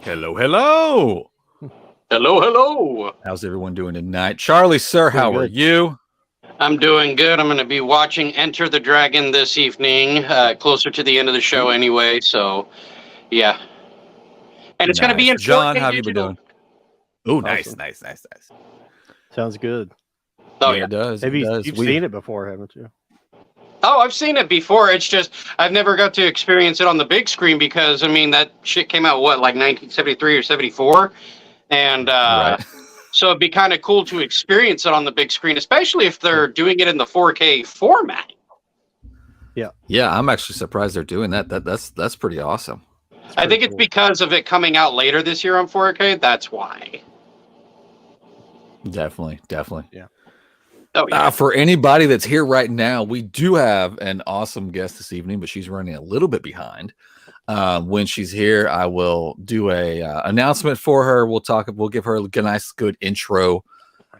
Hello, hello. Hello, hello. How's everyone doing tonight? Charlie, sir, how are you? I'm doing good. I'm going to be watching Enter the Dragon this evening, closer to the end of the show anyway. So, yeah. And it's going to be in John, 4K how have you been digital. doing? Oh, Awesome. nice. Sounds good. Oh, yeah, yeah. it does. Maybe it does. you've seen it before, haven't you? Oh, I've seen it before. It's just I've never got to experience it on the big screen because, I mean, that shit came out, what, like 1973 or 74? And Right. so it'd be kind of cool to experience it on the big screen, especially if they're doing it in the 4K format. Yeah, I'm actually surprised they're doing that. That's pretty awesome. I think it's because of it coming out later this year on 4K. That's why. Definitely. Yeah. Oh, yeah. For anybody that's here right now, we do have an awesome guest this evening, but she's running a little bit behind. When she's here, I will do a announcement for her. We'll give her a nice, good intro.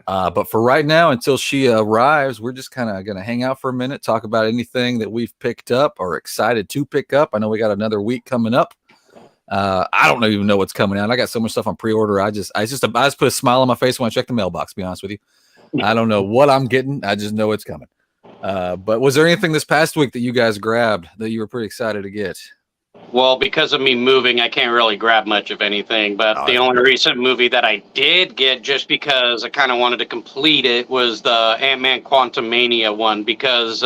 But for right now, until she arrives, we're just kind of going to hang out for a minute, talk about anything that we've picked up or excited to pick up. I know we got another week coming up. I don't even know what's coming out. I got so much stuff on pre-order. I just put a smile on my face when I check the mailbox, to be honest with you. I don't know what I'm getting. I just know it's coming. But was there anything this past week that you guys grabbed that you were pretty excited to get? Well, because of me moving, I can't really grab much of anything. But the only recent movie that I did get, just because I kind of wanted to complete it, was the Ant-Man Quantumania one. Because,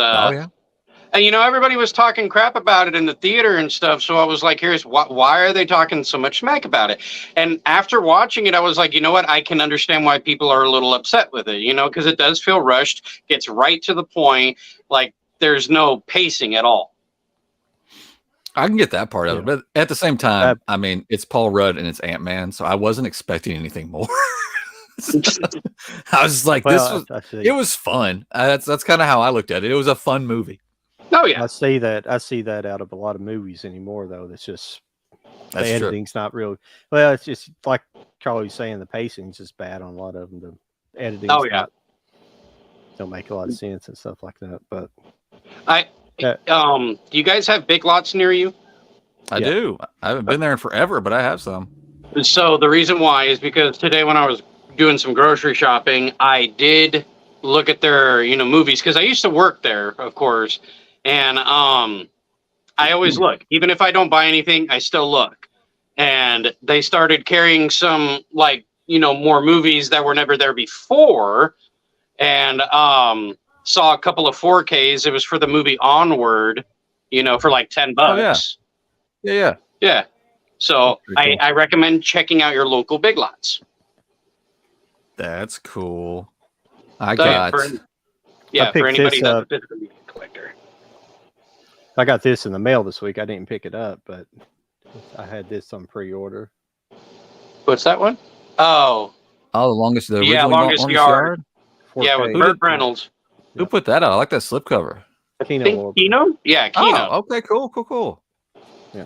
everybody was talking crap about it in the theater and stuff. So I was like, why are they talking so much smack about it? And after watching it, I was like, you know what? I can understand why people are a little upset with it, because it does feel rushed, gets right to the point. Like, there's no pacing at all. I can get that part of it, but at the same time, I mean, it's Paul Rudd and it's Ant-Man, so I wasn't expecting anything more. I was just like, it was fun. That's kind of how I looked at it. It was a fun movie. Oh yeah, I see that out of a lot of movies anymore, though. That's just the editing's not real. Well, it's just like Charlie was saying, the pacing's just bad on a lot of them. The editing, don't make a lot of sense and stuff like that. But do you guys have Big Lots near you? I do. I haven't been there in forever, but I have some. So the reason why is because today when I was doing some grocery shopping, I did look at their, movies, because I used to work there, of course. And I always look. Even if I don't buy anything, I still look. And they started carrying some, more movies that were never there before. And saw a couple of 4Ks. It was for the movie Onward, for like $10. Oh, yeah. So cool. I recommend checking out your local Big Lots. That's cool. For anybody that's a physical media collector. I got this in the mail this week. I didn't pick it up, but I had this on pre-order. What's that one? Oh, the longest yard. Yeah, with Burt Reynolds. Who put that out? I like that slipcover. Kino? Yeah, Kino. Oh, okay, cool. Yeah.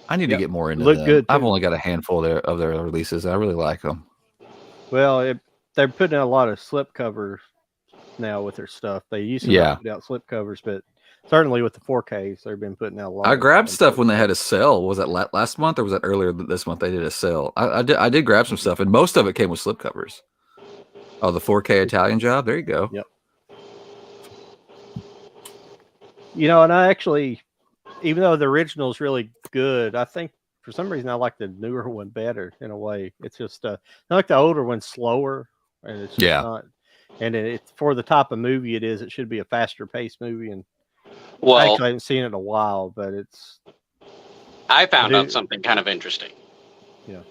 I need to get more into them. Good. I've only got a handful of their releases. I really like them. Well, they're putting out a lot of slipcovers now with their stuff. They used to put out slipcovers, but certainly with the 4Ks, they've been putting out a lot. I grabbed stuff when they had a sale. Was that last month or was that earlier this month? They did a sale. I did grab some stuff, and most of it came with slipcovers. Oh, the 4K Italian job. There you go. Yep. And I actually, even though the original is really good, I think for some reason I like the newer one better in a way. It's just I like the older one slower, and it's just not. And it's for the type of movie it is. It should be a faster paced movie. And I actually haven't seen it in a while, but I found out something kind of interesting. Yeah.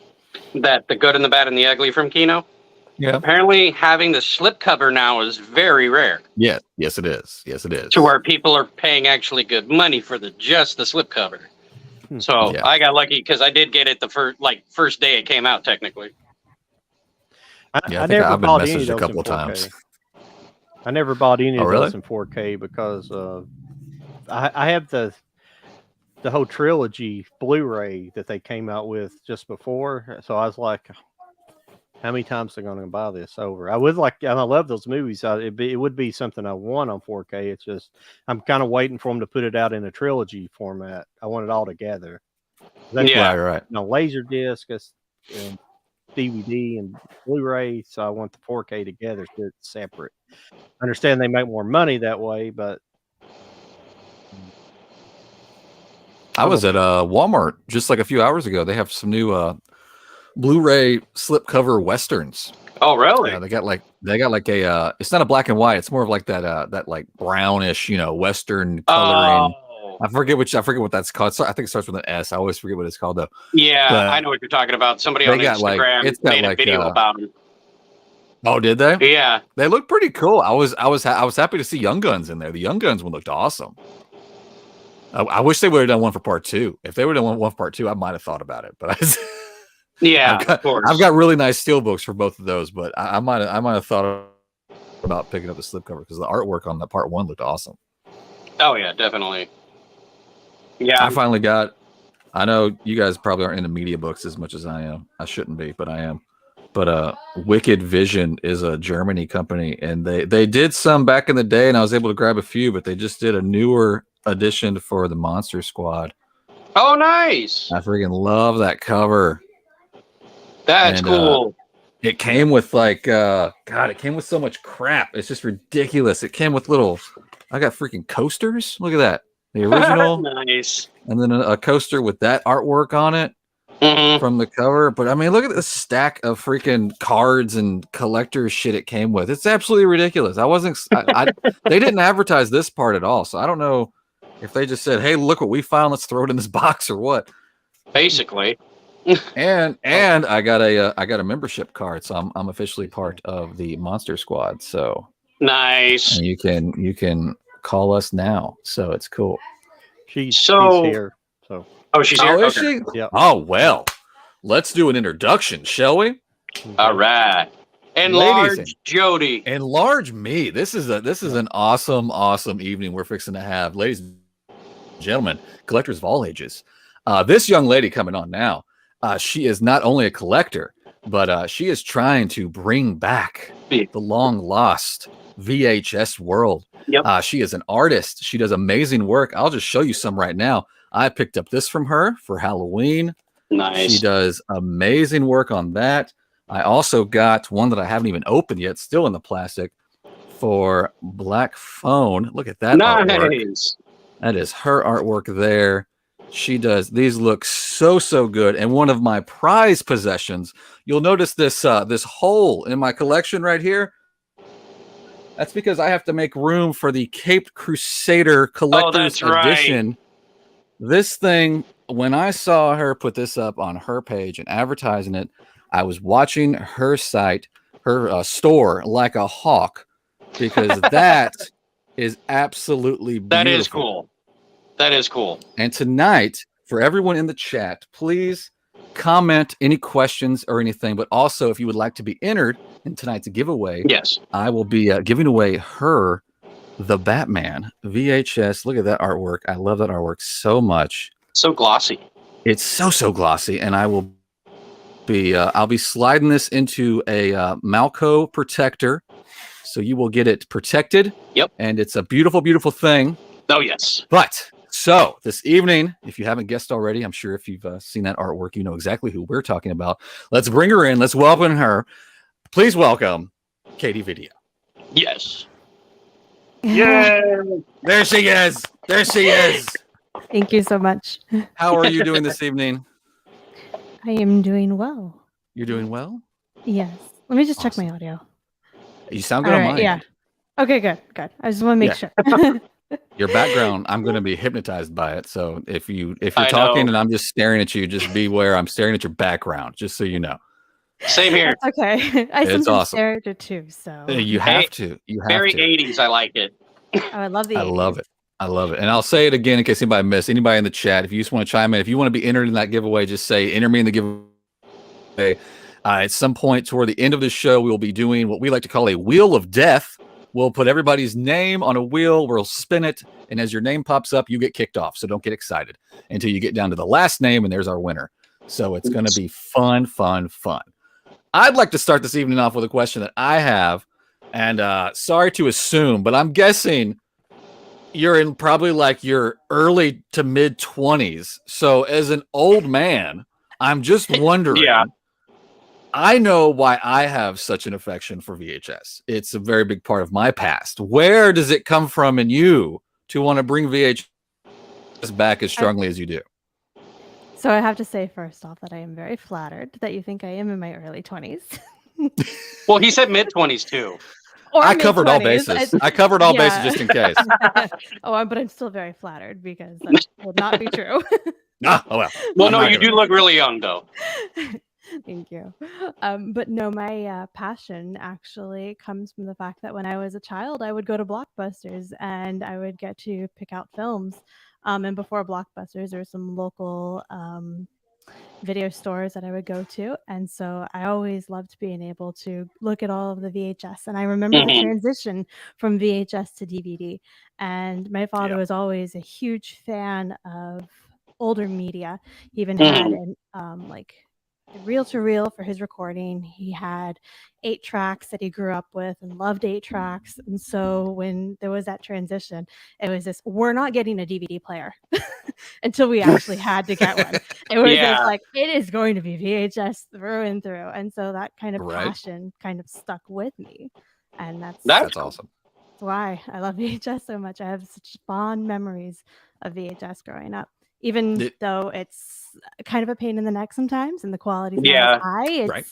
That the good and the bad and the ugly from Kino. Yeah. Apparently, having the slipcover now is very rare. Yeah. Yes, it is. To where people are paying actually good money for just the slipcover. So I got lucky because I did get it the first day it came out. Technically. I never bought any of those a couple times. I never bought any of those in 4K because I have the whole trilogy Blu-ray that they came out with just before. So I was like, how many times are they going to buy this over? I love those movies. It would be something I want on 4K. It's just I'm kind of waiting for them to put it out in a trilogy format. I want it all together. Right. Laser disc and DVD and Blu-ray. So I want the 4K together, so it's separate. I understand they make more money that way, but I was at Walmart just like a few hours ago. They have some new Blu-ray slipcover westerns. Oh, really? They got like a it's not a black and white. It's more of like that like brownish, western coloring. I forget what that's called. I think it starts with an S. I always forget what it's called though. Yeah, but I know what you're talking about. Somebody on Instagram made a video about them. Oh, did they? Yeah, they look pretty cool. I was happy to see Young Guns in there. The Young Guns one looked awesome. I wish they would have done one for part 2. If they would have done one for part 2, I might have thought about it. But of course. I've got really nice steelbooks for both of those. But I might have thought about picking up the slipcover because the artwork on the part 1 looked awesome. Oh yeah, definitely. Yeah, I finally got. I know you guys probably aren't into media books as much as I am. I shouldn't be, but I am. But Wicked Vision is a Germany company, and they did some back in the day, and I was able to grab a few, but they just did a newer edition for the Monster Squad. Oh, nice! I freaking love that cover. That's cool. It came with it came with so much crap. It's just ridiculous. It came with I got freaking coasters. Look at that. The original. Nice. And then a coaster with that artwork on it. From the cover, but I mean, look at the stack of freaking cards and collector's shit it came with. It's absolutely ridiculous. They didn't advertise this part at all, so I don't know if they just said, "Hey, look what we found. Let's throw it in this box," or what. Basically. and I got a membership card, so I'm officially part of the Monster Squad. So nice. And you can call us now, so it's cool. She's here. So. Oh, she's here? Is she? Yeah. Oh, well. Let's do an introduction, shall we? All right. Enlarge Jody. Enlarge me. This is an awesome evening we're fixing to have. Ladies and gentlemen, collectors of all ages. This young lady coming on now, she is not only a collector, but she is trying to bring back the long-lost VHS world. Yep. She is an artist. She does amazing work. I'll just show you some right now. I picked up this from her for Halloween. Nice. She does amazing work on that. I also got one that I haven't even opened yet, still in the plastic, for Black Phone. Look at that artwork. That is her artwork there. She does. These look so good. And one of my prized possessions, you'll notice this hole in my collection right here. That's because I have to make room for the Caped Crusader Collector's Edition. Right. This thing, when I saw her put this up on her page and advertising it, I was watching her site, her store, like a hawk, because that is absolutely beautiful. That is cool. That is cool. And tonight, for everyone in the chat, please comment any questions or anything, but also if you would like to be entered in tonight's giveaway, yes, I will be giving away her The Batman VHS. Look at that artwork. I love that artwork so much. So glossy. It's so glossy, and I will be I'll be sliding this into a Malco protector, so you will get it protected. Yep. And it's a beautiful thing. Oh yes. But so this evening, if you haven't guessed already, I'm sure if you've seen that artwork, you know exactly who we're talking about. Let's bring her in. Let's welcome her. Please welcome Kadi Video. Yes. Yeah, there she is. There she is. Thank you so much. How are you doing this evening? I am doing well. You're doing well? Yes. Let me just check my audio. You sound good on mine. Yeah. Okay, good. I just want to make sure. Your background, I'm going to be hypnotized by it. So if you're talking and I'm just staring at you, just beware. I'm staring at your background, just so you know. Same here. That's okay. I sometimes awesome. stare at it too. So you have to. You have very to. 80s. I like it. Oh, I love the 80s. I love it. I love it. And I'll say it again in case anybody missed. Anybody in the chat, if you just want to chime in, if you want to be entered in that giveaway, just say enter me in the giveaway. At some point toward the end of the show, we will be doing what we like to call a wheel of death. We'll put everybody's name on a wheel. We'll spin it. And as your name pops up, you get kicked off. So don't get excited until you get down to the last name. And there's our winner. So it's going to be fun. I'd like to start this evening off with a question that I have. And sorry to assume, but I'm guessing you're in probably like your early to mid 20s. So as an old man, I'm just wondering. Yeah. I know why I have such an affection for VHS. It's a very big part of my past. Where does it come from in you to want to bring VHS back as strongly as you do? So I have to say first off that I am very flattered that you think I am in my early 20s. Well, he said mid 20s too. Or I covered all bases. I covered all bases just in case. But I'm still very flattered because that would not be true. Oh well. Well, no, you do look really young though. Thank you. But no, my passion actually comes from the fact that when I was a child, I would go to Blockbusters and I would get to pick out films. And before Blockbusters, there were some local video stores that I would go to. And so I always loved being able to look at all of the VHS. And I remember the transition from VHS to DVD. And my father was always a huge fan of older media. He even had like reel-to-reel for his recording. He had 8 tracks that he grew up with and loved 8 tracks. And so when there was that transition, it was this, we're not getting a DVD player until we actually had to get one. It was just like, it is going to be VHS through and through. And so that kind of passion kind of stuck with me. And that's awesome. That's why I love VHS so much. I have such fond memories of VHS growing up. Even though it's kind of a pain in the neck sometimes and the quality's not as high,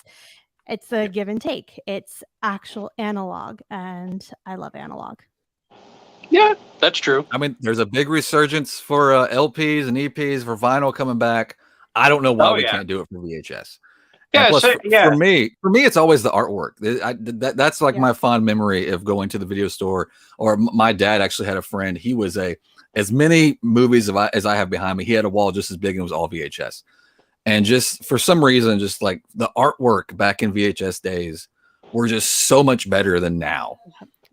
it's a give and take. It's actual analog, and I love analog. Yeah, that's true. I mean, there's a big resurgence for LPs and EPs for vinyl coming back. I don't know why we can't do it for VHS. Yeah, plus, for me, it's always the artwork. That's like my fond memory of going to the video store. Or my dad actually had a friend. He was as many movies as I have behind me. He had a wall just as big and it was all VHS. And just for some reason, just like the artwork back in VHS days were just so much better than now.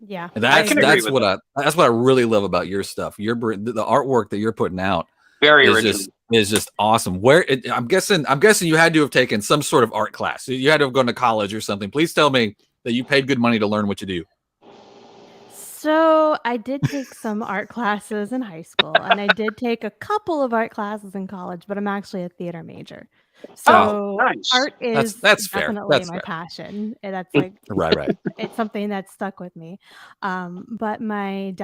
Yeah, and that's what I really love about your stuff. The artwork that you're putting out is just awesome. I'm guessing you had to have taken some sort of art class. You had to have gone to college or something. Please tell me that you paid good money to learn what you do. So I did take some art classes in high school, and I did take a couple of art classes in college, but I'm actually a theater major. So nice. Art is that's definitely fair. my passion. And that's like right. It's something that's stuck with me. But my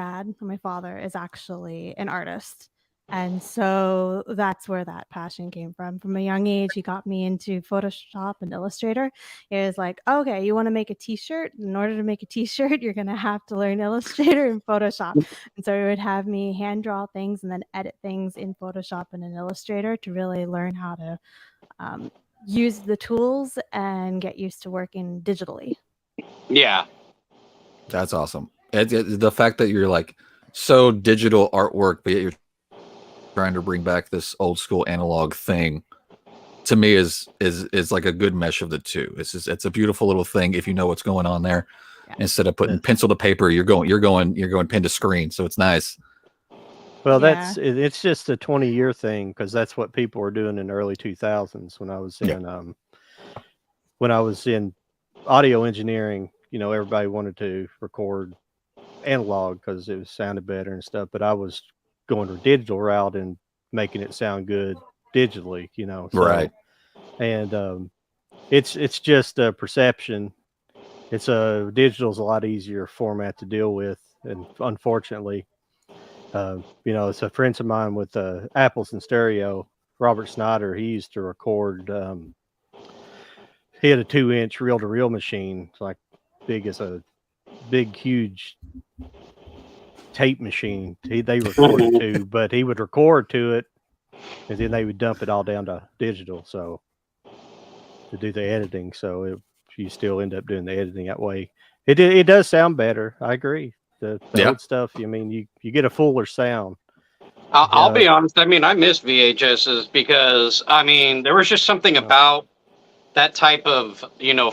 father is actually an artist. And so that's where that passion came from. From a young age, he got me into Photoshop and Illustrator. It was like, okay, you want to make a t-shirt? In order to make a t-shirt, you're going to have to learn Illustrator and Photoshop. And so he would have me hand draw things and then edit things in Photoshop and in Illustrator to really learn how to use the tools and get used to working digitally. Yeah. That's awesome. The fact that you're like so digital artwork, but yet you're trying to bring back this old school analog thing, to me is like a good mesh of the two. It's a beautiful little thing if you know what's going on there. Instead of putting pencil to paper, you're going pen to screen. So it's nice. Well, it's just a 20-year thing, because that's what people were doing in the early 2000s when I was in audio engineering. Everybody wanted to record analog because it sounded better and stuff, but I was going the digital route and making it sound good digitally, right. And it's just a perception. Digital's a lot easier format to deal with, and unfortunately, it's a friend of mine with Apples and Stereo, Robert Snyder. He used to record. He had a 2-inch reel-to-reel machine, like big as a huge tape machine. They recorded to, but he would record to it, and then they would dump it all down to digital. So to do the editing, you still end up doing the editing that way. It does sound better. I agree. The old stuff. I mean, you get a fuller sound. I'll be honest. I mean, I miss VHSs because there was just something about that type of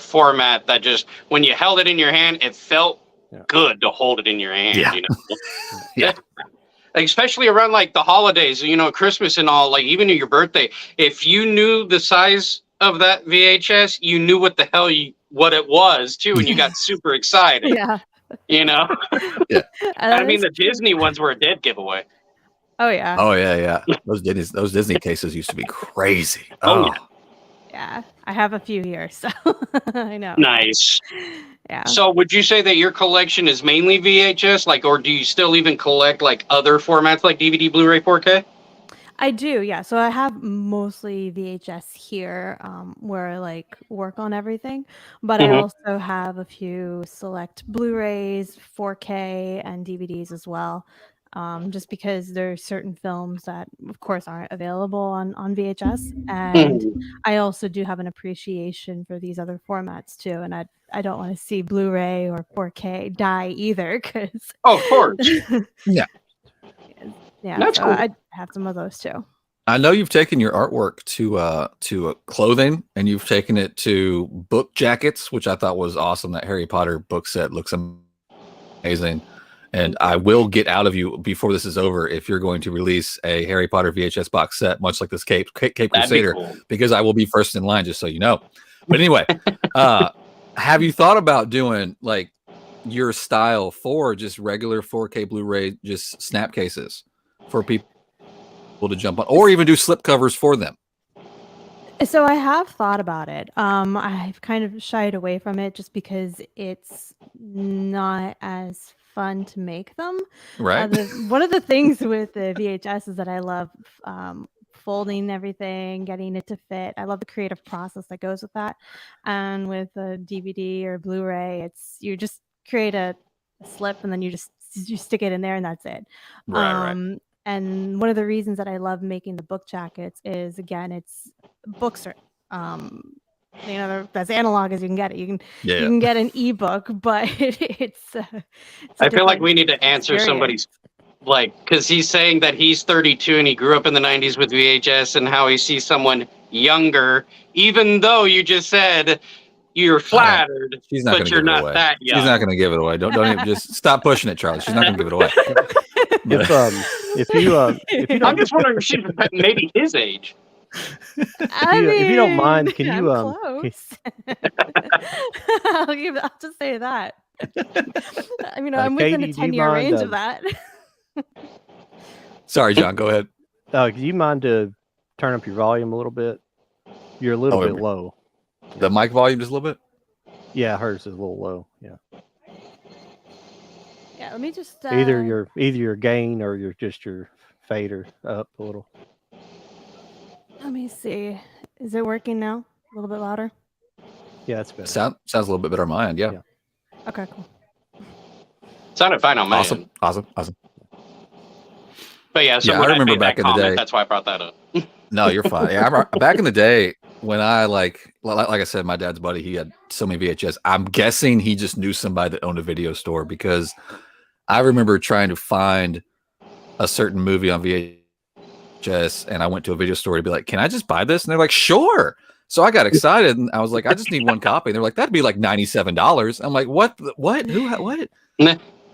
format that just, when you held it in your hand, it felt good to hold it in your hand. Yeah. Especially around like the holidays, Christmas and all, like even your birthday. If you knew the size of that VHS, you knew what it was too, and you got super excited. Yeah. You know? Yeah. I mean, the Disney ones were a dead giveaway. Oh yeah. Oh yeah. Those Disney cases used to be crazy. Oh yeah. I have a few here, so I know. Nice. Yeah. So would you say that your collection is mainly VHS, like, or do you still even collect like other formats like DVD, Blu-ray, 4K? I do, yeah. So I have mostly VHS here, where I like work on everything, but I also have a few select Blu-rays, 4K, and DVDs as well. Just because there are certain films that, of course, aren't available on VHS, and I also do have an appreciation for these other formats too. And I don't want to see Blu-ray or 4K die either, because of course, yeah. Yeah, that's cool. I have some of those too. I know you've taken your artwork to clothing, and you've taken it to book jackets, which I thought was awesome. That Harry Potter book set looks amazing, and I will get out of you before this is over if you're going to release a Harry Potter VHS box set, much like this Cape Crusader, because I will be first in line, just so you know. But anyway, have you thought about doing like your style for just regular 4K Blu-ray, just snap cases for people to jump on, or even do slip covers for them? So I have thought about it. I've kind of shied away from it just because it's not as fun to make them. Right. One of the things with the VHS is that I love folding everything, getting it to fit. I love the creative process that goes with that. And with a DVD or Blu-ray, it's you just create a slip and then you stick it in there and that's it. Right. And one of the reasons that I love making the book jackets is, again, it's books are, they're as analog as you can get it. You can get an ebook, but it's I feel like we need to answer somebody's, like, because he's saying that he's 32 and he grew up in the 90s with VHS, and how he sees someone younger, even though you just said you're flattered, but you're not that young. She's not going to give it away. Don't even just stop pushing it, Charlie. She's not going to give it away. If you I'm just wondering if she's maybe his age. If you don't mind, can you close. I'll just say that. I mean, I'm within a 10-year range of that. Sorry, John, go ahead. Do you mind to turn up your volume a little bit? You're a little bit low. The mic volume just a little bit? Yeah, hers is a little low. Yeah. Yeah, let me just either your gain or your fader up a little. Let me see. Is it working now? A little bit louder? Yeah, it's better. Sounds a little bit better on my end, yeah. Okay, cool. Sounded fine on my end. Awesome. But yeah, I remember back in the day. That's why I brought that up. No, you're fine. Yeah, back in the day when I like I said, my dad's buddy, he had so many VHS. I'm guessing he just knew somebody that owned a video store, because I remember trying to find a certain movie on VHS, and I went to a video store to be like, "Can I just buy this?" And they're like, "Sure." So I got excited, and I was like, "I just need one copy." And they're like, "That'd be like $97." I'm like, "What? Who? What?"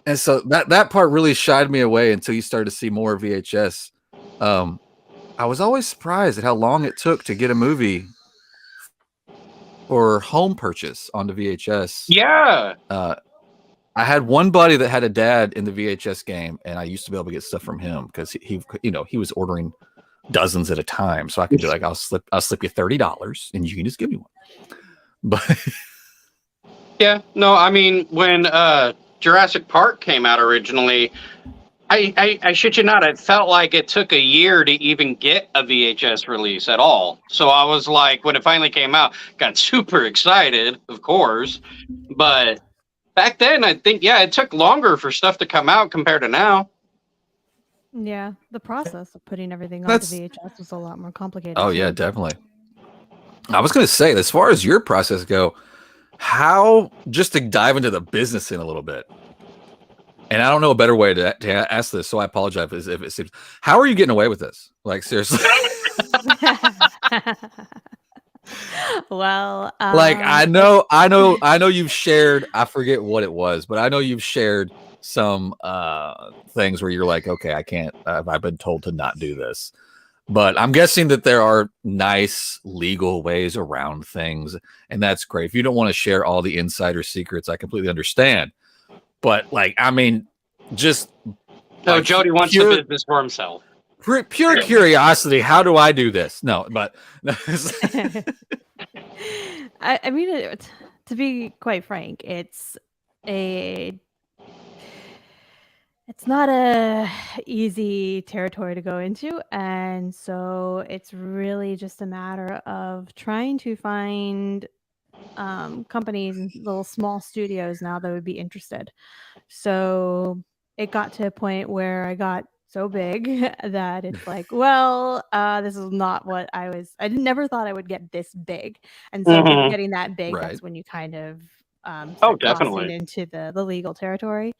And so that part really shied me away until you started to see more VHS. I was always surprised at how long it took to get a movie for home purchase on the VHS. Yeah. I had one buddy that had a dad in the VHS game, and I used to be able to get stuff from him because he was ordering dozens at a time. So I could be like, I'll slip you $30 and you can just give me one. But yeah, no, I mean, when Jurassic Park came out originally, I shit you not, it felt like it took a year to even get a VHS release at all. So I was like, when it finally came out, got super excited, of course. But back then, I think, it took longer for stuff to come out compared to now. Yeah, the process of putting everything onto VHS was a lot more complicated. Oh, yeah, definitely. I was going to say, as far as your process go, how, just to dive into the business in a little bit, and I don't know a better way to ask this, so I apologize if it seems. How are you getting away with this? Like, seriously. Well, like I know you've shared. I forget what it was, but I know you've shared some things where you're like, okay, I can't. I've been told to not do this, but I'm guessing that there are nice legal ways around things, and that's great. If you don't want to share all the insider secrets, I completely understand. But like, I mean, just no, Jody wants the business for himself. Pure curiosity. How do I do this? No, but I mean, to be quite frank, it's not a easy territory to go into, and so it's really just a matter of trying to find companies and little small studios now that would be interested. So it got to a point where I got so big that it's like, well, this is not what I never thought I would get this big. And so with getting that big, that's when you kind of start crossing into the legal territory.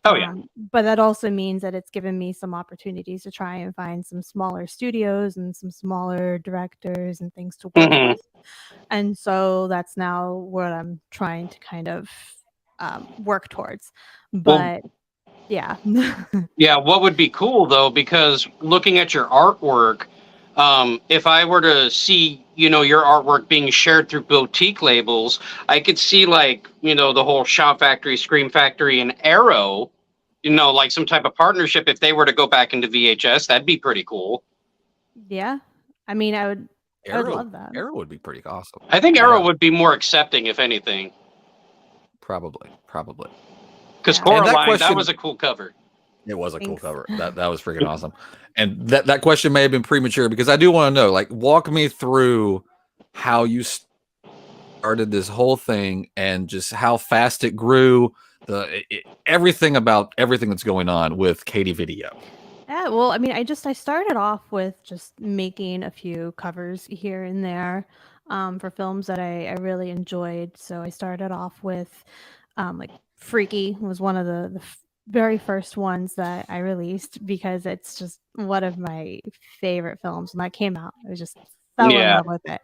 But that also means that it's given me some opportunities to try and find some smaller studios and some smaller directors and things to work with. And so that's now what I'm trying to kind of work towards. But yeah. Yeah, what would be cool though, because looking at your artwork, if I were to see, your artwork being shared through boutique labels, I could see like, the whole Shout Factory, Scream Factory, and Arrow, like some type of partnership. If they were to go back into VHS, that'd be pretty cool. Yeah. I mean, I would love that. Arrow would be pretty awesome. I think Arrow would be more accepting, if anything. Probably. Because Coraline, that was a cool cover. It was a cool cover. That was freaking awesome. And that question may have been premature because I do want to know, like, walk me through how you started this whole thing and just how fast it grew. Everything about everything that's going on with Kadi Video. Yeah, well, I mean, I started off with just making a few covers here and there for films that I really enjoyed. So I started off with like Freaky was one of the very first ones that I released because it's just one of my favorite films. When that came out, I was just fell in love with it.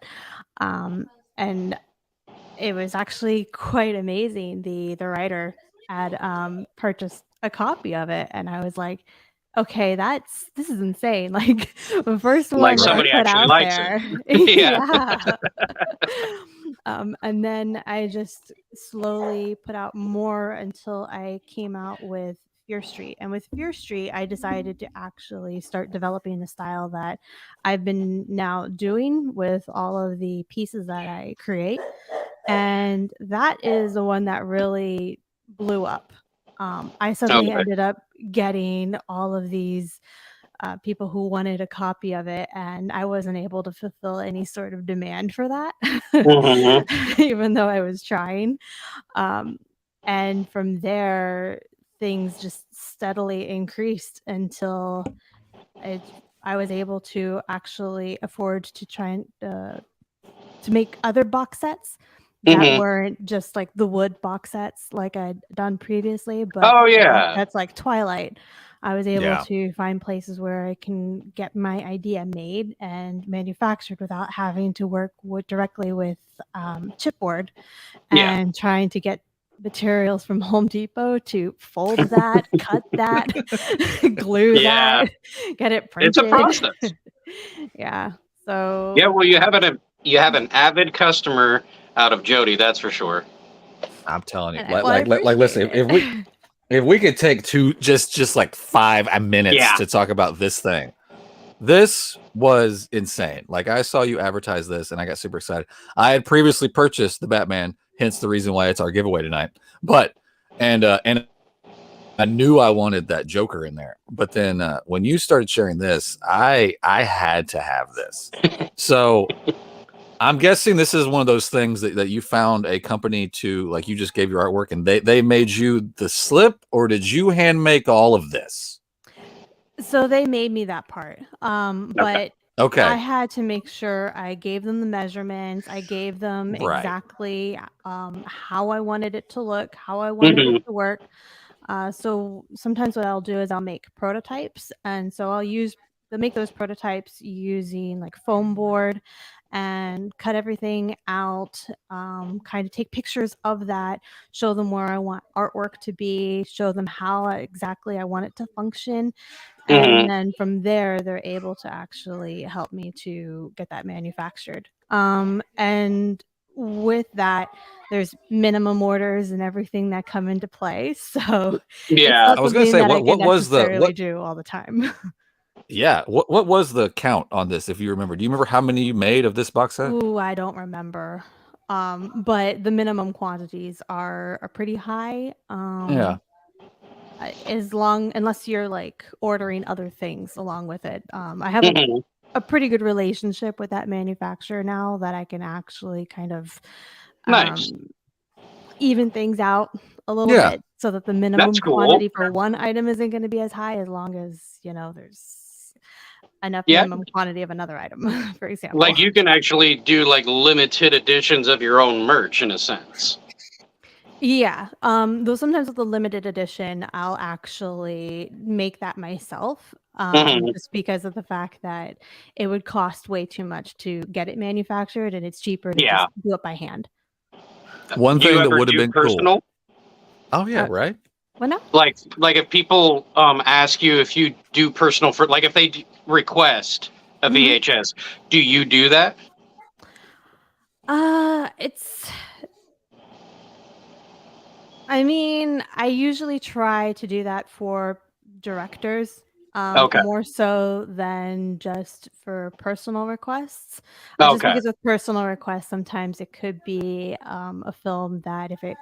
And it was actually quite amazing. The writer had purchased a copy of it, and I was like, okay, this is insane. Like the first one like somebody that I put actually out likes there. Yeah. And then I just slowly put out more until I came out with Fear Street. And with Fear Street, I decided to actually start developing the style that I've been now doing with all of the pieces that I create. And that is the one that really blew up. I suddenly ended up getting all of these people who wanted a copy of it, and I wasn't able to fulfill any sort of demand for that, even though I was trying. And from there, things just steadily increased until I was able to actually afford to try and to make other box sets that weren't just like the wood box sets like I'd done previously, but that's like Twilight. I was able to find places where I can get my idea made and manufactured without having to work directly with chipboard and trying to get materials from Home Depot to fold that, cut that, glue that, get it printed. It's a process. So well, you have an avid customer out of Jody, that's for sure. I'm telling you, like listen, if we could take just like 5 minutes to talk about this thing. This was insane. Like I saw you advertise this and I got super excited. I had previously purchased the Batman, hence the reason why it's our giveaway tonight. But and I knew I wanted that Joker in there. But then when you started sharing this, I had to have this. So I'm guessing this is one of those things that you found a company to, like, you just gave your artwork and they made you the slip, or did you hand make all of this? So they made me that part. But I had to make sure I gave them the measurements. I gave them exactly how I wanted it to look, how I wanted it to work. So sometimes what I'll do is I'll make prototypes. And so I'll make those prototypes using like foam board and cut everything out, kind of take pictures of that, show them where I want artwork to be, show them how exactly I want it to function. And then from there, they're able to actually help me to get that manufactured. And with that, there's minimum orders and everything that come into play. So yeah, I was going to say, what was do all the time. Yeah, what was the count on this? If you remember, do you remember how many you made of this box set? Ooh, I don't remember. But the minimum quantities are pretty high. Yeah. Unless you're like ordering other things along with it. I have a pretty good relationship with that manufacturer now that I can actually kind of even things out a little bit so that the minimum quantity for one item isn't going to be as high, as long as, there's enough minimum quantity of another item, for example. Like you can actually do like limited editions of your own merch in a sense. Yeah. Though sometimes with the limited edition, I'll actually make that myself. Just because of the fact that it would cost way too much to get it manufactured, and it's cheaper to just do it by hand. One thing that would have been personal. Cool. Oh yeah, right. What now? Like if people ask you if you do personal for, like if they request a VHS, do you do that? I usually try to do that for directors. More so than just for personal requests. Just because with personal requests, sometimes it could be a film that if it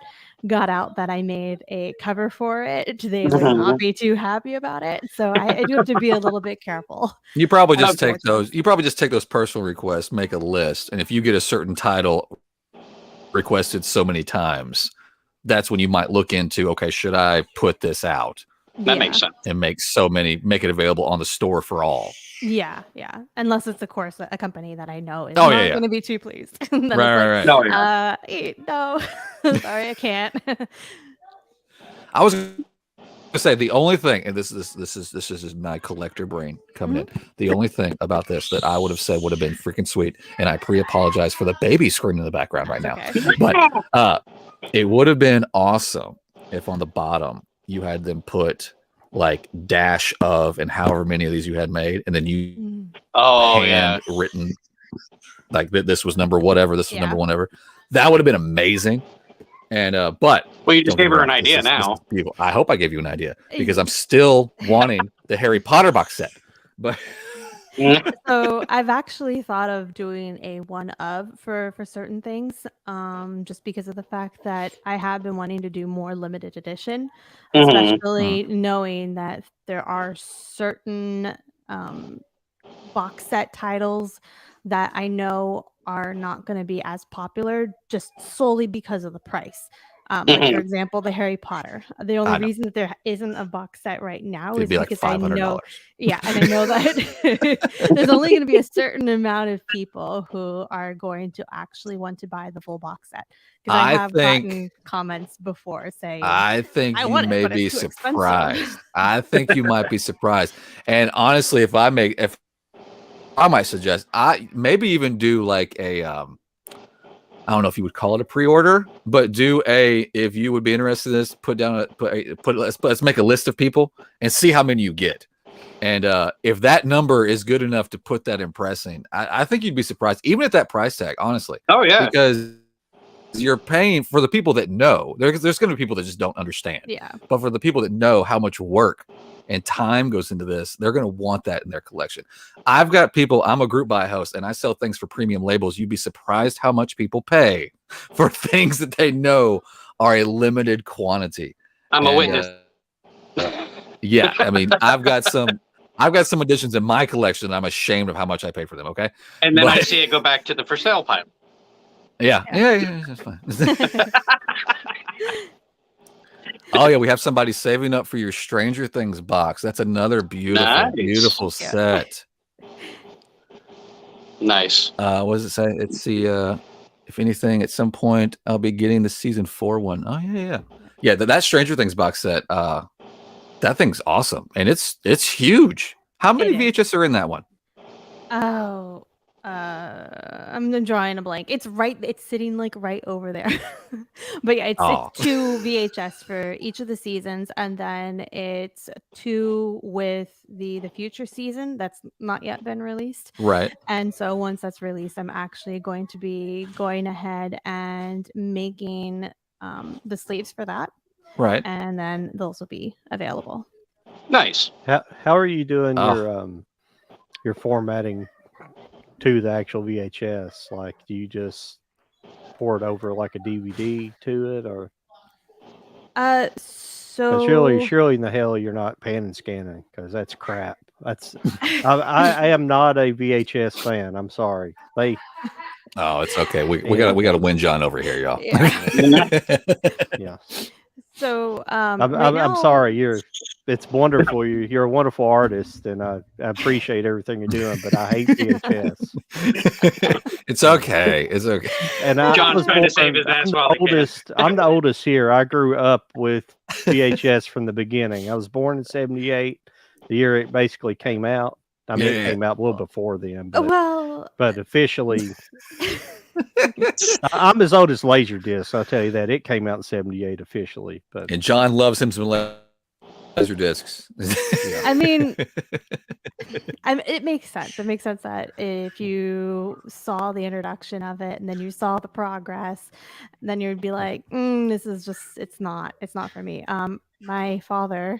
got out that I made a cover for it, they would not be too happy about it. So I do have to be a little bit careful. You probably just take those. You probably just take those personal requests, make a list, and if you get a certain title requested so many times, that's when you might look into, okay, should I put this out? That makes sense. And make it available on the store for all. Yeah. Unless it's, of course, a company that I know is not going to be too pleased. Right. No, no. Sorry, I can't. I was going to say the only thing, and this is my collector brain coming in. The only thing about this that I would have said would have been freaking sweet, and I pre-apologize for the baby screaming in the background right now. But it would have been awesome if on the bottom you had them put like dash of and however many of these you had made, and then you written like this was number whatever, this was number whatever. That would have been amazing. And but you just gave her an idea now. I hope I gave you an idea, because I'm still wanting the Harry Potter box set. But so I've actually thought of doing a one of for certain things, just because of the fact that I have been wanting to do more limited edition, especially knowing that there are certain box set titles that I know are not going to be as popular just solely because of the price. Like, for example, the Harry Potter. The only reason that there isn't a box set right now is because I know, and I know that there's only going to be a certain amount of people who are going to actually want to buy the full box set. Because I have gotten comments before saying, I think you may be surprised. I think you might be surprised. And honestly, if I might suggest, I maybe even do like a I don't know if you would call it a pre-order, but if you would be interested in this, let's make a list of people and see how many you get. And if that number is good enough to put that in pressing, I think you'd be surprised, even at that price tag, honestly. Oh yeah. Because you're paying for the people that know. There's going to be people that just don't understand. Yeah. But for the people that know how much work and time goes into this, they're going to want that in their collection. I've got people, I'm a group buy host, and I sell things for premium labels. You'd be surprised how much people pay for things that they know are a limited quantity. I'm a witness. Yeah, I mean, I've got some editions in my collection, and I'm ashamed of how much I paid for them. Okay. And then I see it go back to the for sale pile. Yeah, that's fine. Oh yeah, we have somebody saving up for your Stranger Things box. That's another beautiful set. Nice. What does it say? It's the if anything, at some point I'll be getting the season 4 one. Oh yeah. That Stranger Things box set. That thing's awesome, and it's huge. How many VHS are in that one? Oh, I'm drawing a blank. It's sitting like right over there. But yeah, it's 2 VHS for each of the seasons, and then it's 2 with the future season that's not yet been released. Right. And so once that's released, I'm actually going to be going ahead and making the sleeves for that. Right. And then those will be available. Nice. How are you doing your formatting to the actual VHS? Like, do you just pour it over like a DVD to it, or? So surely in the hell you're not pan and scanning, because that's crap. That's I am not a VHS fan. I'm sorry. It's okay. We got to win John over here, y'all. Yeah. So I'm sorry. It's wonderful. You're a wonderful artist, and I appreciate everything you're doing, but I hate VHS. It's okay. It's okay. And John's trying to save his ass while I'm the oldest here. I grew up with VHS from the beginning. I was born in '78, the year it basically came out. I mean, it came out a little before then, but officially, I'm as old as Laserdisc. I'll tell you that. It came out in '78 officially. And John loves him some laser discs. I mean, it makes sense. It makes sense that if you saw the introduction of it and then you saw the progress, then you'd be like, this is just, it's not for me. My father,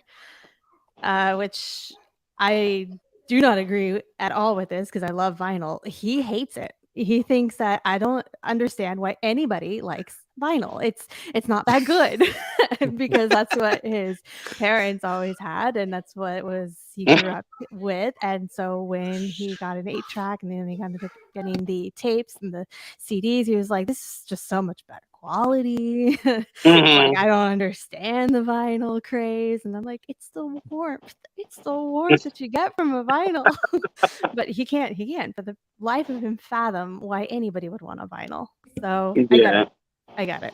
which I do not agree at all with this because I love vinyl. He hates it. He thinks that I don't understand why anybody likes vinyl. It's not that good because that's what his parents always had, and that's what he grew up with. And so when he got an 8-track and then he ended up getting the tapes and the CDs, he was like, "This is just so much better quality." Like, I don't understand the vinyl craze, and I'm like, it's the warmth that you get from a vinyl. But he can't for the life of him fathom why anybody would want a vinyl. So I got it.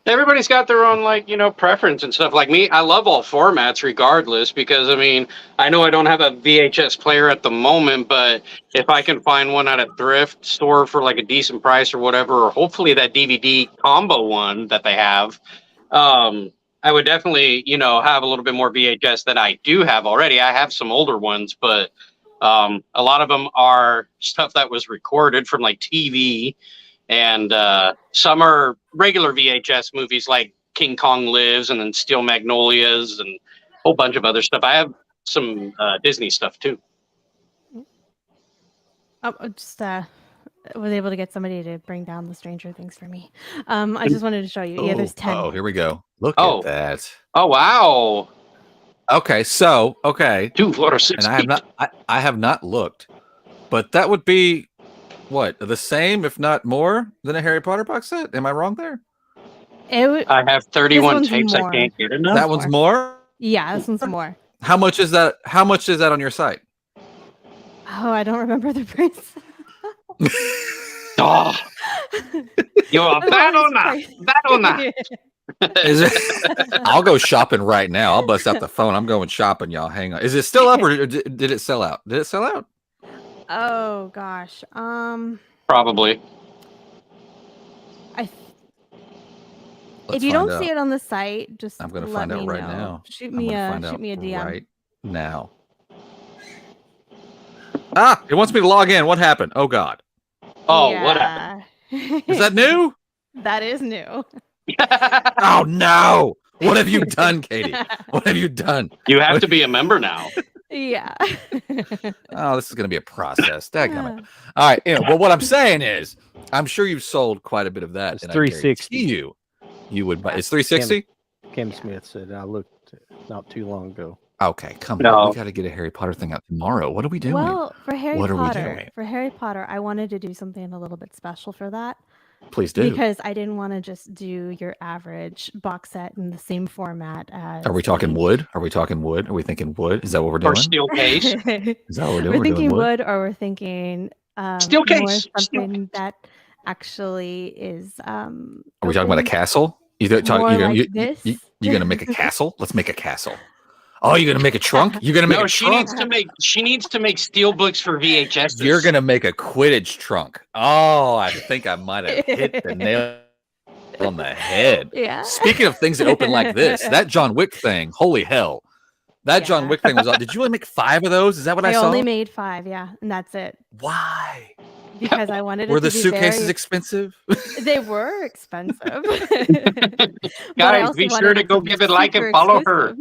Everybody's got their own, preference and stuff. Like me, I love all formats regardless, because, I mean, I know I don't have a VHS player at the moment, but if I can find one at a thrift store for like a decent price or whatever, or hopefully that DVD combo one that they have, I would definitely, have a little bit more VHS than I do have already. I have some older ones, but a lot of them are stuff that was recorded from like TV. And some are regular VHS movies like King Kong Lives and then Steel Magnolias and a whole bunch of other stuff. I have some Disney stuff too. I just was able to get somebody to bring down the Stranger Things for me. I just wanted to show you. Yeah, there's 10. Oh, here we go. Look at that. Oh, wow. Okay, so 2, 4, 6. And I have not looked, but that would be what, the same, if not more, than a Harry Potter box set? Am I wrong there? I have 31 tapes. I can't get enough. That one's more? Yeah, this one's more. How much is that? How much is that on your site? Oh, I don't remember the price. You're bad on that. Is it? I'll go shopping right now. I'll bust out the phone. I'm going shopping, y'all. Hang on. Is it still up, or did it sell out? Did it sell out? Oh gosh. Probably. If you don't see it on the site, just I'm going to find out right now. Shoot me a DM right now. It wants me to log in. What happened? Oh God. Oh, yeah. What happened? Is that new? That is new. Oh no! What have you done, Katie? What have you done? You have to be a member now. Yeah. Oh, this is going to be a process. Dadgummit. All right. Anyway, well, what I'm saying is, I'm sure you've sold quite a bit of that. It's 360. You would buy. It's 360. Kim Smith said I looked not too long ago. Okay, come on. We got to get a Harry Potter thing out tomorrow. What are we doing? Well, for Harry Potter, I wanted to do something a little bit special for that. Please do. Because I didn't want to just do your average box set in the same format as. Are we talking wood? Are we talking wood? Are we thinking wood? Is that what we're doing? Or steel case? Is that what we're doing? We're thinking wood, or we're thinking steel case. Something that actually is. Are we talking about a castle? You're going to make a castle? Let's make a castle. Oh, you're gonna make a trunk? You're gonna make a she trunk? needs to make steel books for VHS. You're gonna make a Quidditch trunk. Oh, I think I might have hit the nail on the head. Yeah. Speaking of things that open like this, that John Wick thing, holy hell. That John Wick thing was did you only make 5 of those? Is that what I saw? I only made 5, yeah, and that's it. Why? Because I wanted it Were to the be suitcases expensive? They were expensive. Guys, be sure to go give it like and follow her.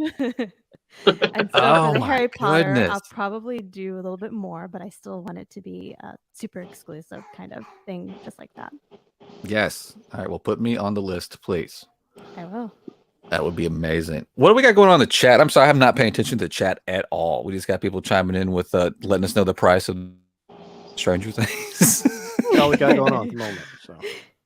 And so for the my Harry Potter, goodness. I'll probably do a little bit more, but I still want it to be a super exclusive kind of thing, just like that. Yes. All right. Well, put me on the list, please. I will. That would be amazing. What do we got going on in the chat? I'm sorry, I'm not paying attention to the chat at all. We just got people chiming in with letting us know the price of Stranger Things. That's all we got going on at the moment. So,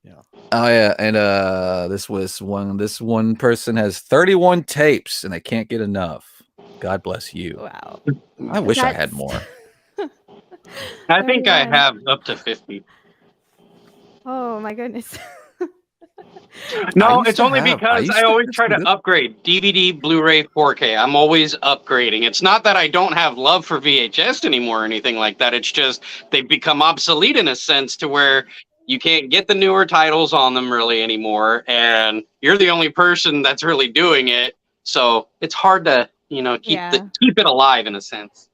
yeah. Oh yeah, and this one person has 31 tapes and they can't get enough. God bless you. Wow. I wish I had more. I think I have up to 50. Oh my goodness. No, it's only because I always try to upgrade DVD, Blu-ray, 4K. I'm always upgrading. It's not that I don't have love for VHS anymore or anything like that. It's just they've become obsolete in a sense to where you can't get the newer titles on them really anymore, and you're the only person that's really doing it. So it's hard to, keep it alive in a sense.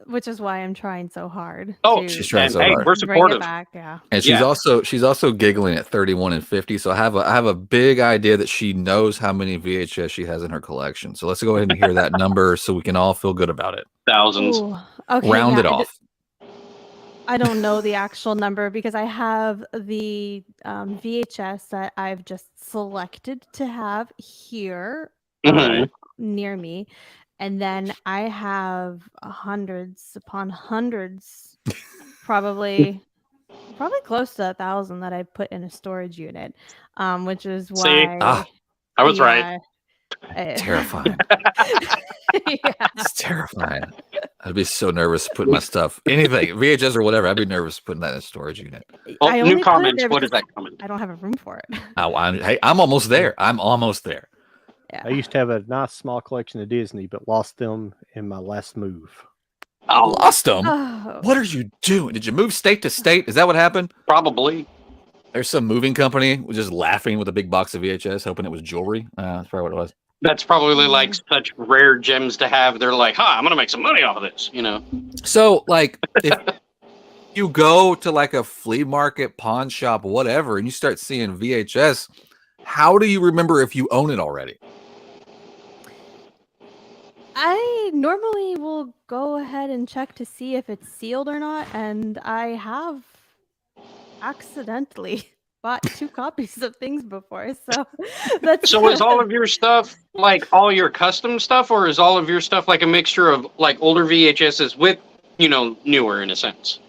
Which is why I'm trying so hard. She's trying so hard. We're supportive. Bring it back, yeah. And she's also giggling at 31 and 50. So I have a big idea that she knows how many VHS she has in her collection. So let's go ahead and hear that number so we can all feel good about it. Thousands. Ooh, okay, Round it off. I don't know the actual number because I have the VHS that I've just selected to have here near me. And then I have hundreds upon hundreds, probably close to 1,000 that I put in a storage unit, which is why I was right. Terrifying. Yeah. It's terrifying. I'd be so nervous putting my stuff, anything, VHS or whatever. I'd be nervous putting that in a storage unit. Oh, new comments. What is that comment? I don't have a room for it. I'm almost there. Yeah. I used to have a nice small collection of Disney, but lost them in my last move. I lost them? Oh. What are you doing? Did you move state to state? Is that what happened? Probably. There's some moving company just laughing with a big box of VHS, hoping it was jewelry. That's probably what it was. That's probably like such rare gems to have. They're like, I'm going to make some money off of this, So, like, if you go to like a flea market, pawn shop, whatever, and you start seeing VHS, how do you remember if you own it already? I normally will go ahead and check to see if it's sealed or not, and I have accidentally bought 2 copies of things before, so that's So is all of your stuff like all your custom stuff, or is all of your stuff like a mixture of like older VHSs with, newer in a sense?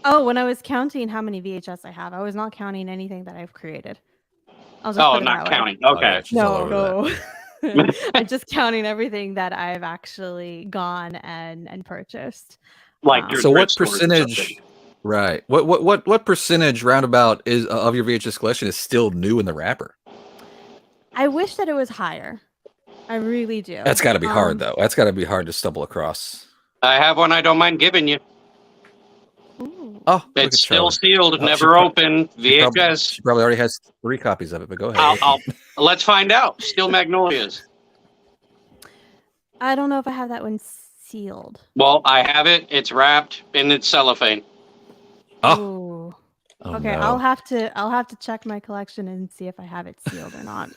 Oh, when I was counting how many VHS I have, I was not counting anything that I've created. I'll just put it not that way. counting. Okay. No. I'm just counting everything that I've actually gone and purchased. Like your so what percentage? Right. What percentage roundabout is of your VHS collection is still new in the wrapper? I wish that it was higher. I really do. That's got to be hard though. That's got to be hard to stumble across. I have one I don't mind giving you. Ooh. Oh, it's still sealed, never opened. VHS. She probably already has 3 copies of it, but go ahead. Let's find out. Still Magnolias. I don't know if I have that one sealed. Well, I have it. It's wrapped in its cellophane. Oh. Okay, no. I'll have to check my collection and see if I have it sealed or not.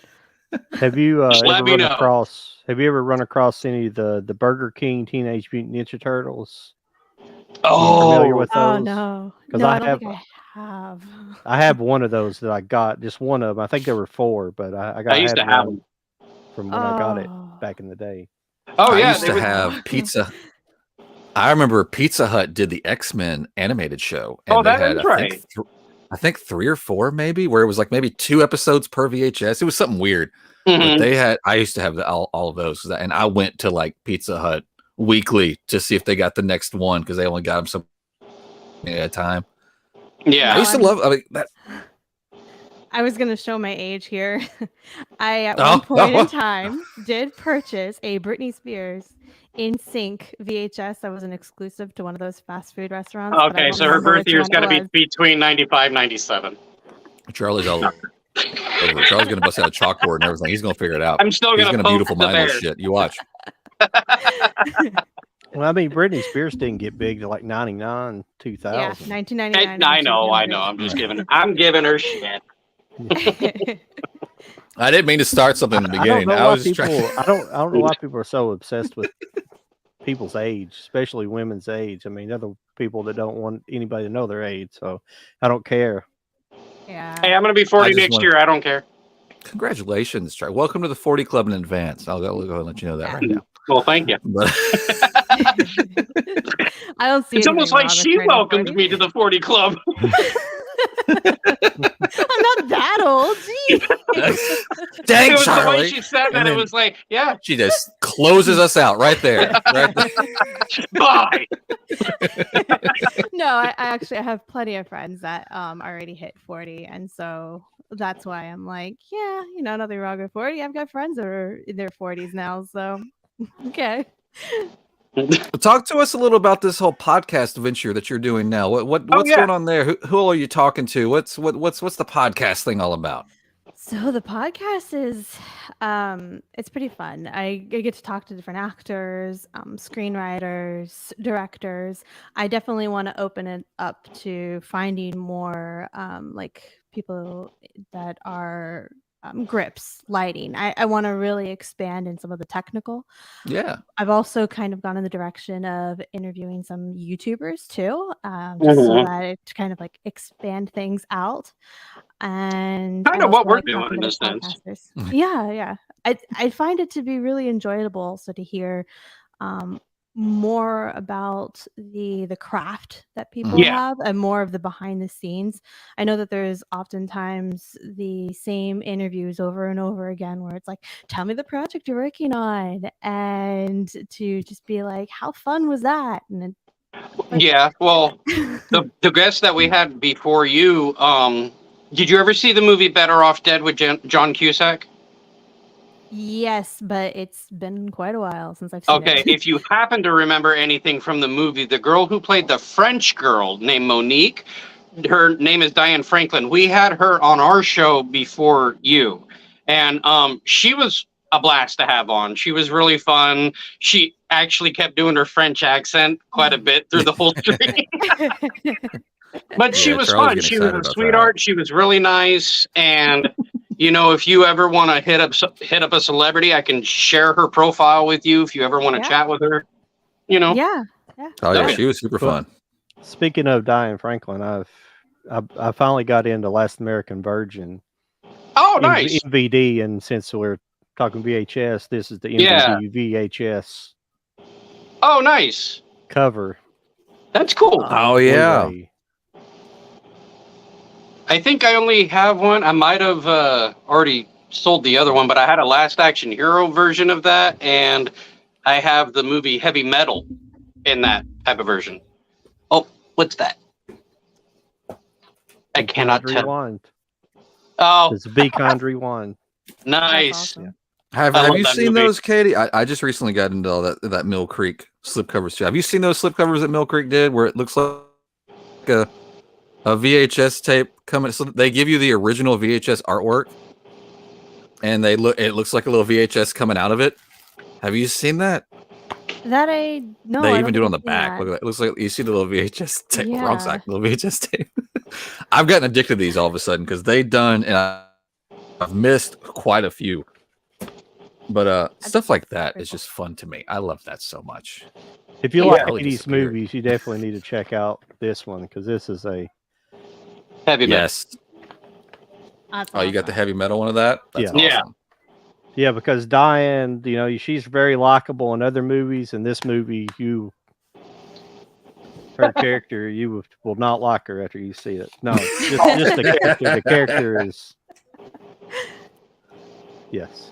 Have you Have you ever run across any of the Burger King Teenage Mutant Ninja Turtles? Oh, familiar with those? Oh no, Because no, I don't think I have. I have one of those that I got, just one of them. I think there were 4, but I used to have one from when I got it back in the day. Oh yeah, I used to have Pizza. I remember Pizza Hut did the X-Men animated show. And that is right. I think 3 or 4 maybe, where it was like maybe 2 episodes per VHS. It was something weird. Mm-hmm. But I used to have all of those, and I went to like Pizza Hut weekly to see if they got the next one because they only got them some at a time. Yeah, I used to love. I mean, that. I was going to show my age here. I, at one point in time, did purchase a Britney Spears In Sync VHS that was an exclusive to one of those fast food restaurants. Okay, so her birth year is going to be between 95 and 97. Charlie's all over. Charlie's going to bust out a chalkboard and everything. He's going to figure it out. I'm still going to beautiful mind this shit. You watch. Well, I mean, Britney Spears didn't get big to like 99, 2000. Yeah, 1999. I know. I'm just giving her shit. I didn't mean to start something in the beginning. I don't know why people are so obsessed with people's age, especially women's age. I mean, other people that don't want anybody to know their age, so I don't care. Yeah. Hey, I'm going to be 40 next year. I don't care. Congratulations, Charlie. Welcome to the 40 Club in advance. I'll go and let you know that right now. Well, thank you. I don't see. It's almost like she welcomed me to the 40 Club. I'm not that old. Dang, it was Charlie. The way she said that, it was like, yeah. She just closes us out right there. Bye. No, I actually have plenty of friends that already hit 40, and so that's why I'm like, yeah, nothing wrong with 40. I've got friends that are in their 40s now, so okay. Talk to us a little about this whole podcast venture that you're doing now. What's going on there? Who are you talking to? What's the podcast thing all about? So the podcast is it's pretty fun. I get to talk to different actors, screenwriters, directors. I definitely want to open it up to finding more like people that are grips, lighting. I want to really expand in some of the technical. Yeah. I've also kind of gone in the direction of interviewing some YouTubers too, just so that it kind of like expand things out. And kind of what we're doing in a sense. Yeah. I find it to be really enjoyable also to hear more about the craft that people have and more of the behind the scenes. I know that there's oftentimes the same interviews over and over again where it's like, tell me the project you're working on, and to just be like, how fun was that? And well, the guests that we had before you, did you ever see the movie Better Off Dead with John Cusack? Yes, but it's been quite a while since I've seen it. Okay, if you happen to remember anything from the movie, the girl who played the French girl named Monique, her name is Diane Franklin. We had her on our show before you, and she was a blast to have on. She was really fun. She actually kept doing her French accent quite a bit through the whole stream. But she was fun. She was a sweetheart. She was really nice, and if you ever want to hit up a celebrity, I can share her profile with you if you ever want to chat with her. Yeah. Oh yeah, she was super fun. Speaking of Diane Franklin, I finally got into Last American Virgin. Oh, nice. MVD, and since we're talking VHS, this is the MVD VHS. Oh, nice cover. That's cool. Oh yeah. Blu-ray. I think I only have one. I might have already sold the other one, but I had a Last Action Hero version of that, and I have the movie Heavy Metal in that type of version. Oh, what's that? I cannot tell. Rewind. Oh, it's a Be Kind Rewind. Nice. Awesome. Have you seen those, Kadi? I just recently got into all that Mill Creek slipcovers too. Have you seen those slipcovers that Mill Creek did, where it looks like a VHS tape coming? So they give you the original VHS artwork, and it looks like a little VHS coming out of it. Have you seen that? They even do it on the back. Look at that. It looks like you see the little VHS tape. Yeah. Wrong side, little VHS tape. I've gotten addicted to these all of a sudden because and I've missed quite a few. But stuff like that is just fun to me. I love that so much. If you like 80s movies, you definitely need to check out this one, because this is a heavy metal. Yes. Oh, you got the heavy metal one of that? That's awesome. Yeah, because Diane, she's very likable in other movies. In this movie, her character, you will not like her after you see it. No, just the character. The character is, yes.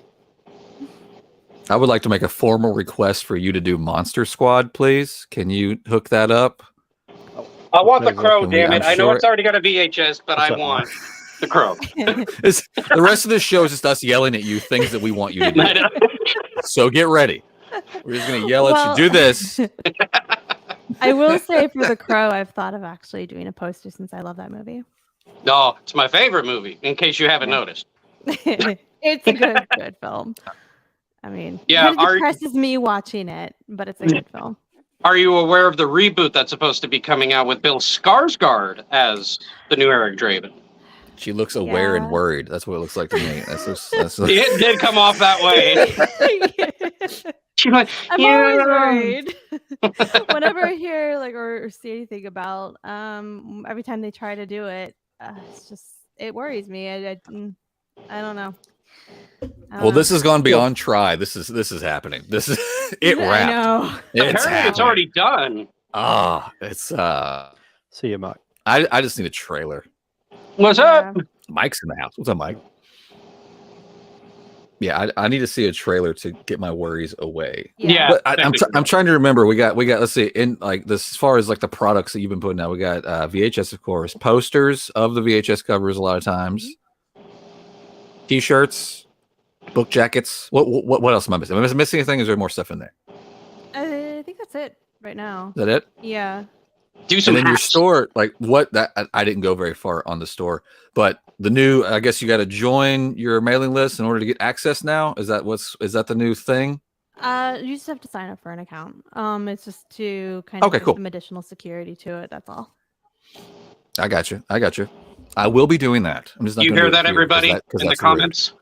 I would like to make a formal request for you to do Monster Squad, please. Can you hook that up? I want the Crow, damn it. I know it's already got a VHS, but I want. The Crow. The rest of this show is just us yelling at you things that we want you to do. So get ready. We're just gonna yell at you. Do this. I will say for The Crow, I've thought of actually doing a poster since I love that movie. No, it's my favorite movie. In case you haven't noticed, it's a good film. I mean, yeah, it depresses me watching it, but it's a good film. Are you aware of the reboot that's supposed to be coming out with Bill Skarsgård as the new Eric Draven? She looks aware and worried. That's what it looks like to me. It did come off that way. She went, I'm always worried. Whenever I hear or see anything about every time they try to do it, it worries me. I don't know. Well, this has gone beyond try. This is happening. This is it wrapped. I know. It's already done. It's See you, Mike. I just need a trailer. What's up? Mike's in the house. What's up, Mike? Yeah, I need to see a trailer to get my worries away. Yeah, but I'm trying to remember. We got. Let's see. In like this, as far as like the products that you've been putting out, we got VHS, of course, posters of the VHS covers a lot of times, T-shirts, book jackets. What else am I missing? Am I missing anything? Is there more stuff in there? I think that's it right now. Is that it? Yeah. Do some. And then your store, like what? That I didn't go very far on the store, but the new. I guess you got to join your mailing list in order to get access. Now, is that the new thing? You just have to sign up for an account. It's just to kind of give some additional security to it. That's all. I got you. I will be doing that. I'm just not. You hear that, everybody, in the comments?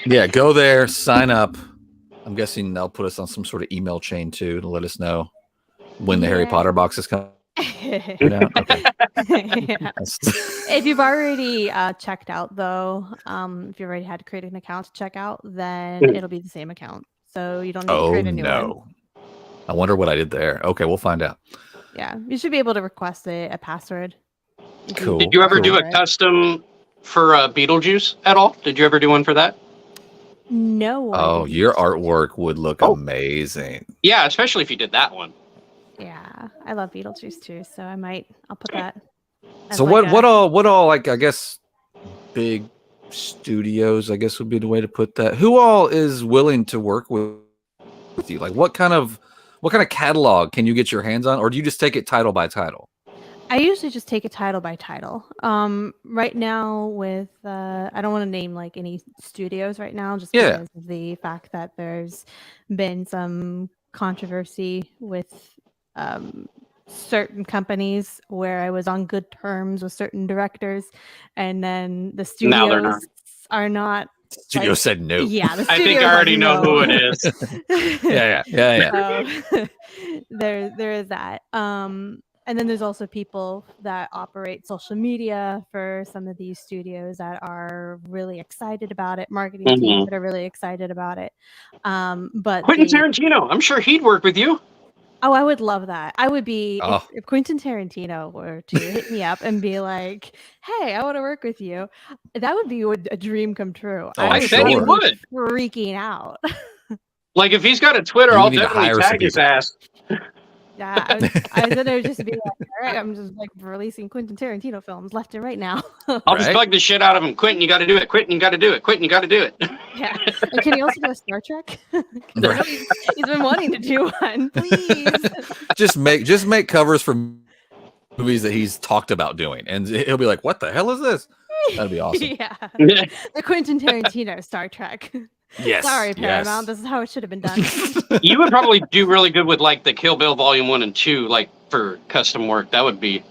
Yeah, go there, sign up. I'm guessing they'll put us on some sort of email chain too to let us know when the Harry Potter boxes come. Okay. If you've already checked out, though, if you already had to create an account to check out, then it'll be the same account. So you don't need to create a new one. I wonder what I did there. Okay, we'll find out. Yeah, you should be able to request a password. Cool. Did you ever do a custom for Beetlejuice at all? Did you ever do one for that? No. Oh, your artwork would look amazing. Yeah, especially if you did that one. Yeah, I love Beetlejuice too, so I'll put that. So what all like I guess big studios I guess would be the way to put that. Who all is willing to work with you? Like what kind of catalog can you get your hands on, or do you just take it title by title? I usually just take it title by title. Right now with I don't want to name like any studios right now, just because of the fact that there's been some controversy with certain companies where I was on good terms with certain directors, and then the studios are not. Studio said no. Yeah, the I think I already know who it is. Yeah. There is that. And then there's also people that operate social media for some of these studios that are really excited about it, marketing teams that are really excited about it. But Quentin Tarantino, I'm sure he'd work with you. Oh, I would love that. I would be if Quentin Tarantino were to hit me up and be like, "Hey, I want to work with you." That would be a dream come true. I bet he would. Freaking out. Like if he's got a Twitter, I'll definitely tag his ass. Yeah, I said it would just be like, all right, I'm just like releasing Quentin Tarantino films left and right now. I'll just bug the shit out of him. Quentin, you got to do it. Quentin, you got to do it. Quentin, you got to do it. Yeah. And can he also do a Star Trek? He's been wanting to do one. Please. Just make covers for movies that he's talked about doing, and he'll be like, "What the hell is this?" That'd be awesome. Yeah. The Quentin Tarantino Star Trek. Yes. Sorry, Paramount. This is how it should have been done. You would probably do really good with like the Kill Bill Volume 1 and 2, like for custom work. That would be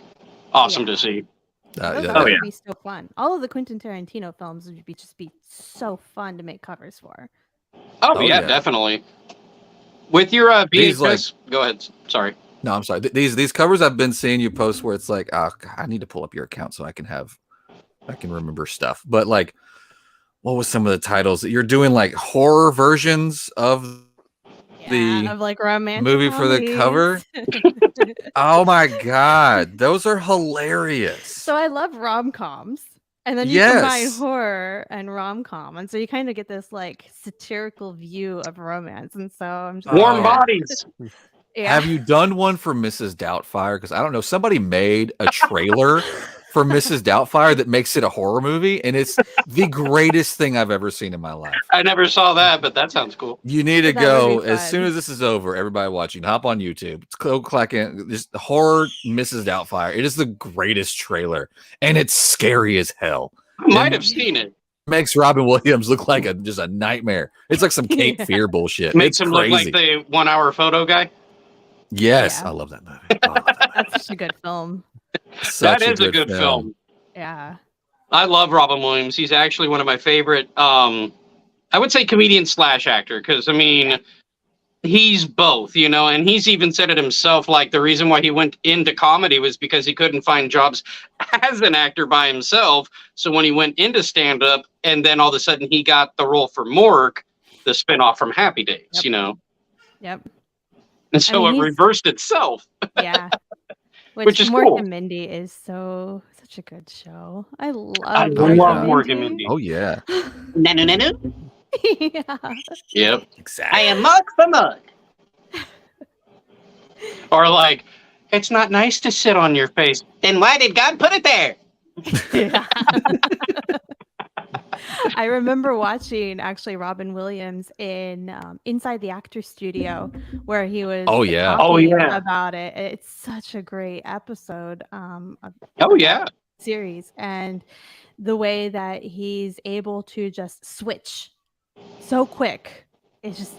awesome to see. That would be so fun. All of the Quentin Tarantino films would just be so fun to make covers for. Oh yeah, definitely. With your VHS, go ahead. Sorry. No, I'm sorry. These covers I've been seeing you post where it's like, I need to pull up your account so I can remember stuff. But like, what was some of the titles that you're doing? Like horror versions of of like romance movie for the cover? Oh my god, those are hilarious. So I love rom-coms, and then you combine horror and rom-com, and so you kind of get this like satirical view of romance. And so I'm just warm bodies. Yeah. Have you done one for Mrs. Doubtfire? Because I don't know, somebody made a trailer for Mrs. Doubtfire that makes it a horror movie, and it's the greatest thing I've ever seen in my life. I never saw that, but that sounds cool. You need to go as soon as this is over. Everybody watching, hop on YouTube. It's clacking just horror Mrs. Doubtfire. It is the greatest trailer, and it's scary as hell. I might have seen it. Makes Robin Williams look like just a nightmare. It's like some Cape Fear bullshit. Makes it's him crazy. look like the 1 hour photo guy. Yes, I love that movie. Oh, that's such a good film. That is a good film. Yeah. I love Robin Williams. He's actually one of my favorite, I would say comedian / actor. Because, I mean, he's both, you know, and he's even said it himself. Like, the reason why he went into comedy was because he couldn't find jobs as an actor by himself. So when he went into stand-up, and then all of a sudden he got the role for Mork, the spinoff from Happy Days, you know? Yep. And so it reversed itself. Yeah. Which is Mork cool. and Mindy is such a good show. I love Mork and Mindy. Oh, yeah. No. Yeah. Yep. Exactly. I am Mug for Mug. Or like, it's not nice to sit on your face. Then why did God put it there? Yeah. I remember watching actually Robin Williams in Inside the Actors Studio, where he was talking about it. It's such a great episode. Series, and the way that he's able to just switch so quick is just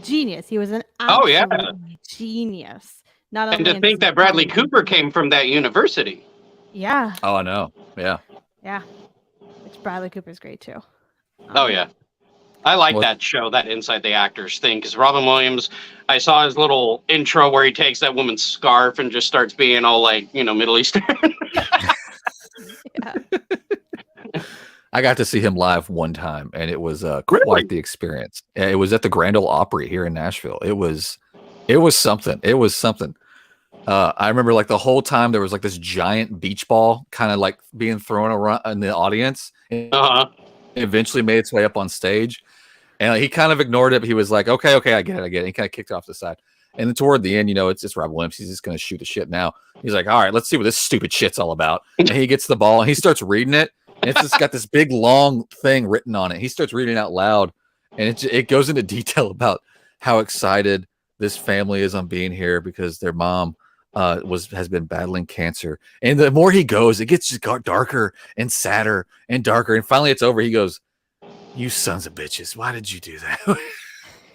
genius. He was an absolute genius. Not and to think that Bradley Cooper came from that university. Yeah. Oh, I know. Yeah. Yeah. Which Bradley Cooper's great too. I like that show, that Inside the Actors thing, because Robin Williams, I saw his little intro where he takes that woman's scarf and just starts being all like, you know, Middle Eastern. I got to see him live one time, and it was quite the experience. It was at the Grand Ole Opry here in Nashville. It was something. It was something. I remember like the whole time there was like this giant beach ball kind of like being thrown around in the audience. It eventually made its way up on stage, and he kind of ignored it. But he was like, okay, I get it. He kind of kicked it off the side. And then toward the end, you know, it's Robin Williams. He's just going to shoot the shit now. He's like, all right, let's see what this stupid shit's all about. And he gets the ball and he starts reading it. And it's just got this big long thing written on it. He starts reading it out loud, and it goes into detail about how excited this family is on being here because their mom has been battling cancer. And the more he goes, it gets just darker and sadder and darker. And finally it's over. He goes, "You sons of bitches, why did you do that?"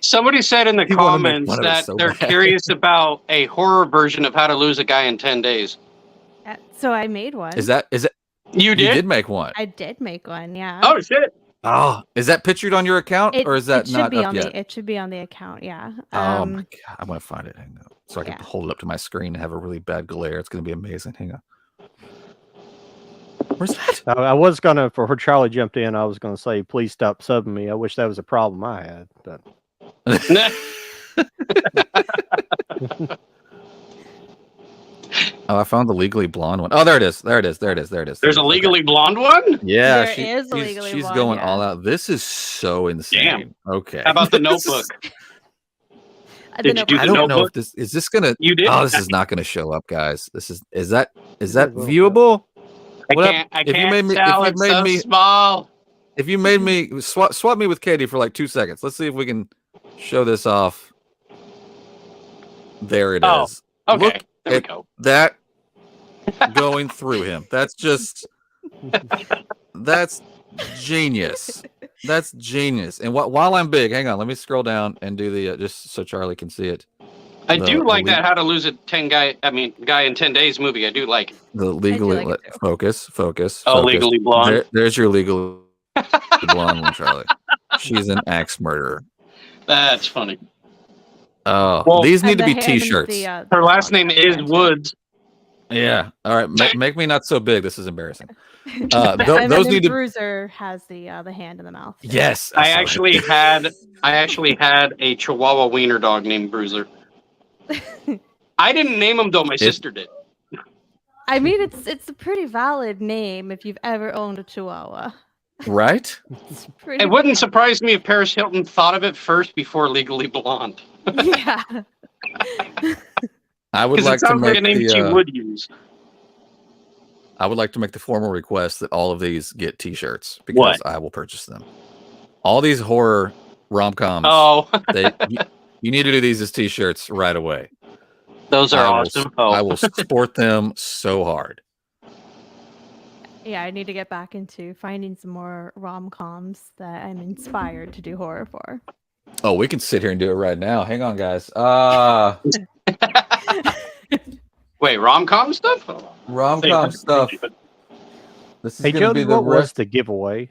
Somebody said in the comments that they're curious about a horror version of How to Lose a Guy in 10 Days. So I made one. Is that you did make one? I did make one, yeah. Oh shit. Oh, is that pictured on your account, or is that not up yet? It should be on the account, yeah. Oh my god, I'm gonna find it. Hang on, so I can hold it up to my screen and have a really bad glare. It's gonna be amazing. Hang on. Where's that? I was gonna, before Charlie jumped in, I was gonna say, please stop subbing me. I wish that was a problem I had, but. Oh, I found the Legally Blonde one. Oh, there it is. There's a Legally Blonde one? Yeah, she's going all out. This is so insane. Damn. Okay. How about the Notebook? Did you do the I don't Notebook? know if this is this gonna. You did? Oh, this is not gonna show up, guys. Is that viewable? I can't tell. It's so small. If you made me swap me with Katie for like 2 seconds. Let's see if we can show this off. There it is. Okay. Look there we go. That going through him. That's genius. That's genius. And while I'm big, hang on, let me scroll down and do the just so Charlie can see it. I do like that How to Lose a Guy in 10 Days movie. I do like it. The legally focus. Oh, Legally Blonde. There's your Legally Blonde one, Charlie. She's an axe murderer. That's funny. Oh, well, these need to be T-shirts. Her last name is Woods. Yeah. All right. Make me not so big. This is embarrassing. Those need to. Bruiser has the hand in the mouth. Too. Yes. I actually had a Chihuahua wiener dog named Bruiser. I didn't name him though. My sister did. I mean, it's a pretty valid name if you've ever owned a Chihuahua. Right? It wouldn't surprise me if Paris Hilton thought of it first before Legally Blonde. Yeah. I would like to make a name she would use. I would like to make the formal request that all of these get T-shirts because I will purchase them. All these horror rom-coms. Oh, you need to do these as T-shirts right away. Those are awesome. I will sport them so hard. Yeah, I need to get back into finding some more rom-coms that I'm inspired to do horror for. Oh, we can sit here and do it right now. Hang on, guys. Wait, rom-com stuff? Rom-com stuff. This is going to be what was the giveaway?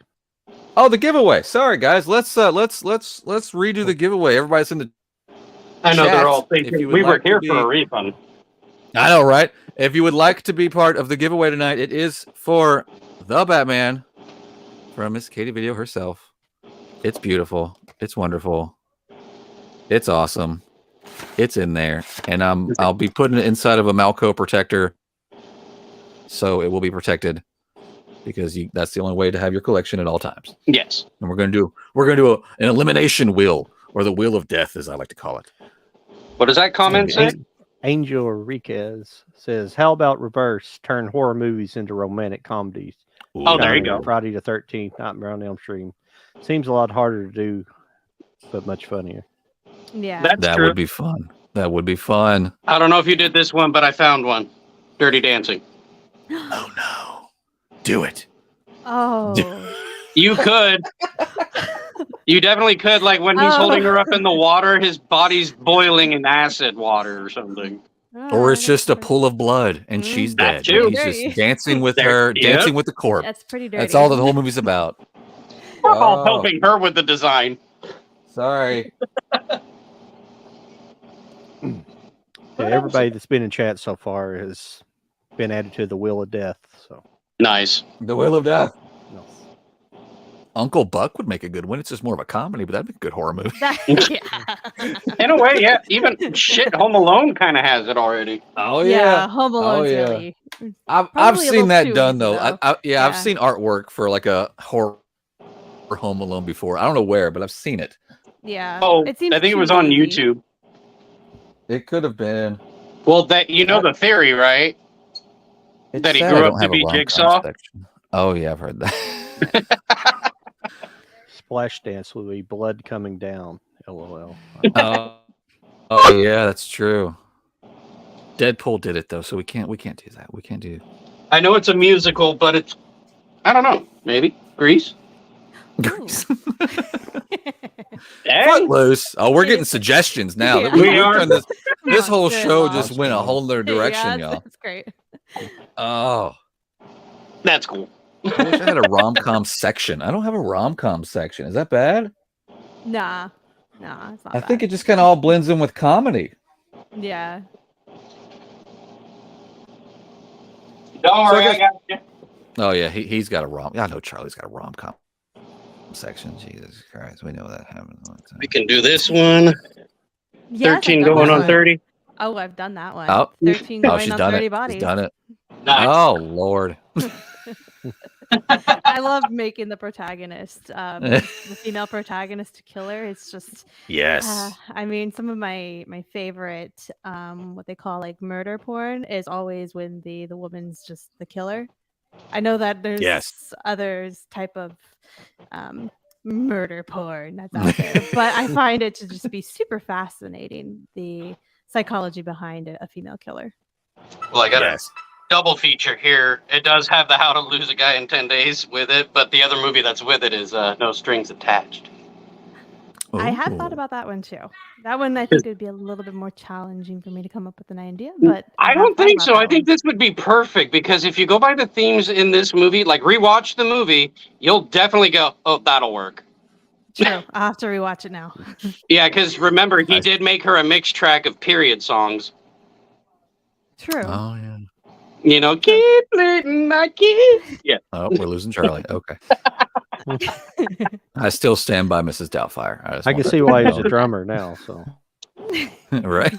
Oh, the giveaway. Sorry, guys. Let's redo the giveaway. Everybody's in the I know chat. They're all thinking we were here for a refund. I know, right? If you would like to be part of the giveaway tonight, it is for the Batman from Miss Katie Video herself. It's beautiful. It's wonderful. It's awesome. It's in there, and I'll be putting it inside of a Malco protector, so it will be protected because that's the only way to have your collection at all times. Yes, and we're gonna do an elimination wheel, or the wheel of death, as I like to call it. What does that comment say? Angel Enriquez says, "How about reverse? Turn horror movies into romantic comedies." Ooh. Oh, there you go. Friday the 13th, Nightmare on Elm Street. Seems a lot harder to do, but much funnier. Yeah, that would be fun. That would be fun. I don't know if you did this one, but I found one. Dirty Dancing. Oh no! Do it. Oh. You could. You definitely could. Like when he's holding her up in the water, his body's boiling in acid water or something. Or it's just a pool of blood and she's dead. Too. He's just dancing with her, dancing with the corpse. That's pretty dirty. That's all the whole movie's about. We're all helping her with the design. Sorry. Yeah, everybody that's been in chat so far has been added to the Wheel of Death. So nice. The Wheel of Death. No. Uncle Buck would make a good one. It's just more of a comedy, but that'd be a good horror movie. In a way, yeah. Even Home Alone kind of has it already. Oh yeah, Home Alone's really. I've seen that done though. Easy, I've seen artwork for like a horror Home Alone before. I don't know where, but I've seen it. Yeah. Oh, I think it was on YouTube. It could have been. Well, that the theory, right? That he grew up to be Jigsaw. Oh yeah, I've heard that. Splash dance will be blood coming down. LOL. Oh yeah, that's true. Deadpool did it though, so we can't do that. We can't do. I know it's a musical, but it's I don't know. Maybe Grease. Grease. Footloose. Oh, we're getting suggestions now. Yeah. We are. This whole show just went a whole other direction, y'all. That's great. Oh, that's cool. I wish I had a rom-com section. I don't have a rom-com section. Is that bad? Nah, it's not. I think it just kind of all blends in with comedy. Yeah. Don't worry, I got you. Oh yeah, he's got a rom. I know Charlie's got a rom-com section. Jesus Christ, we know that happens all the time. We can do this one. Yes, 13 going on 30. Oh, I've done that one. Oh, 13 going on 30 it. bodies. She's done it. Nice. Oh Lord. I love making the protagonist, the female protagonist, killer. It's just yes. I mean, some of my favorite, what they call like murder porn, is always when the woman's just the killer. I know that there's others type of murder porn that's out there, but I find it to just be super fascinating, the psychology behind a female killer. Well, I got a double feature here. It does have the How to Lose a Guy in 10 Days with it, but the other movie that's with it is No Strings Attached. Ooh. I had thought about that one too. That one I think would be a little bit more challenging for me to come up with an idea, but I don't think so. I think this would be perfect because if you go by the themes in this movie, like rewatch the movie, you'll definitely go, "Oh, that'll work." True. I'll have to rewatch it now. Yeah, because remember, he did make her a mixed track of period songs. True. Oh yeah. You know, keep letting my kids. Yeah. Oh, we're losing Charlie. Okay. I still stand by Mrs. Doubtfire. I can see why he's a drummer now. So. Right.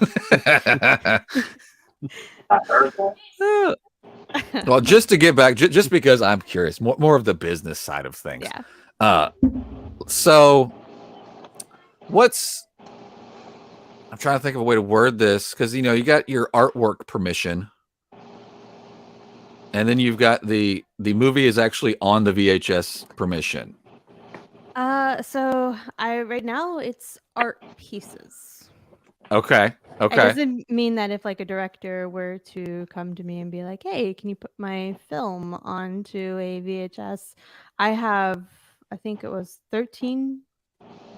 Well, just to get back, just because I'm curious, more of the business side of things. Yeah. So, I'm trying to think of a way to word this because you got your artwork permission. And then you've got the movie is actually on the VHS permission. So right now it's art pieces. Okay. It doesn't mean that if like a director were to come to me and be like, "Hey, can you put my film onto a VHS?" I think it was 13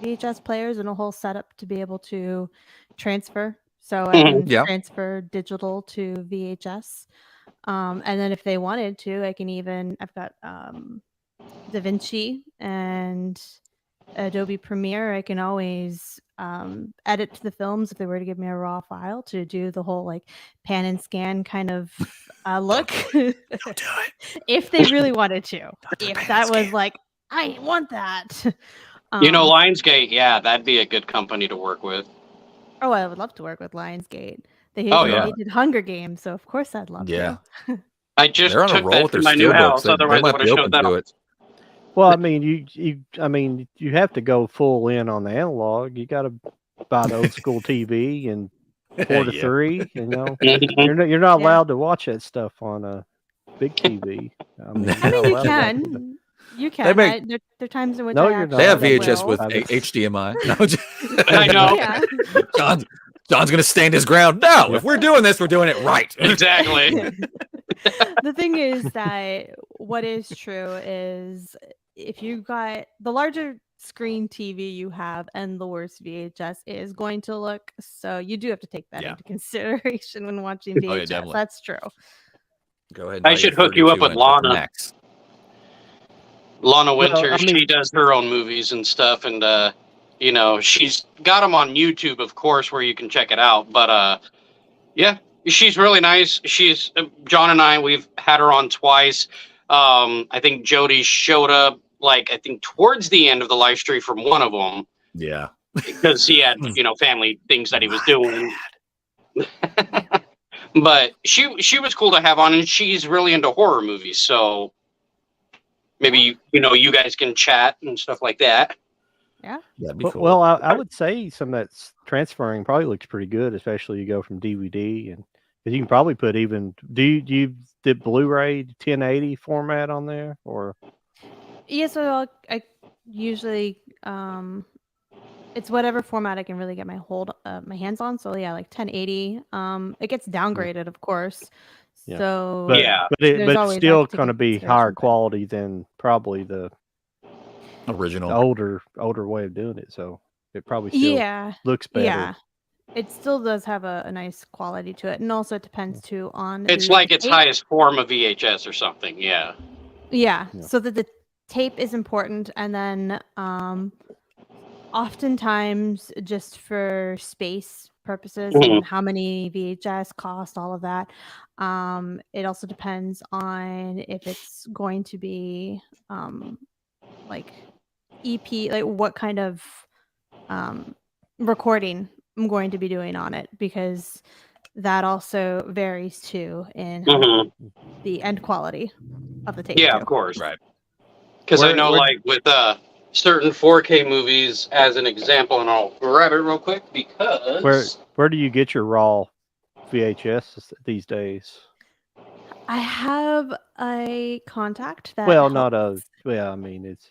VHS players and a whole setup to be able to transfer. So I can transfer digital to VHS. And then if they wanted to, I've got DaVinci and Adobe Premiere. I can always edit to the films if they were to give me a raw file to do the whole like pan and scan kind of look. Don't do it. If they really wanted to. If that was like, I want that. Lionsgate, yeah, that'd be a good company to work with. Oh, I would love to work with Lionsgate. They did Hunger Games, so of course I'd love to. I just They're on a roll with their my new house. They otherwise, I might would be have open showed that. to it. Well, I mean, you have to go full in on the analog. You got to buy the old school TV and 4 to 3. You know, you're not allowed to watch that stuff on a big TV. I mean, you can. You can. There are times in which they have VHS with HDMI. No, I know. John's going to stand his ground. No, if we're doing this, we're doing it right. Exactly. The thing is that what is true is if you got the larger screen TV you have and the worse VHS is going to look. So you do have to take that into consideration when watching VHS. That's true. Go ahead. I should hook you up with Lana. Lana Winter, she does her own movies and stuff, and she's got them on YouTube, of course, where you can check it out. But she's really nice. She's John and we've had her on twice. I think Jody showed up towards the end of the live stream from one of them. Yeah, because he had family things that he was doing. But she was cool to have on, and she's really into horror movies, so. Maybe you guys can chat and stuff like that. Yeah. That'd be cool. Well, I would say some that's transferring probably looks pretty good, especially you go from DVD and because you can probably put even. Do you did Blu-ray 1080 format on there or? Yeah, so I usually it's whatever format I can really get my hands on. So yeah, like 1080. It gets downgraded, of course. Yeah. So but it's still going to be higher quality than probably the original older way of doing it. So it probably still looks better. Yeah, it still does have a nice quality to it, and also it depends too on. It's like its highest form of VHS or something. Yeah. So that the tape is important, and then oftentimes just for space purposes and how many VHS cost, all of that. It also depends on if it's going to be like EP, like what kind of recording I'm going to be doing on it, because that also varies too in the end quality of the tape. Yeah, too. Of course. Right. Because I know like with certain 4K movies, as an example, and I'll grab it real quick because where do you get your raw VHS these days? I have a contact that. Well, not a. Well, I mean, it's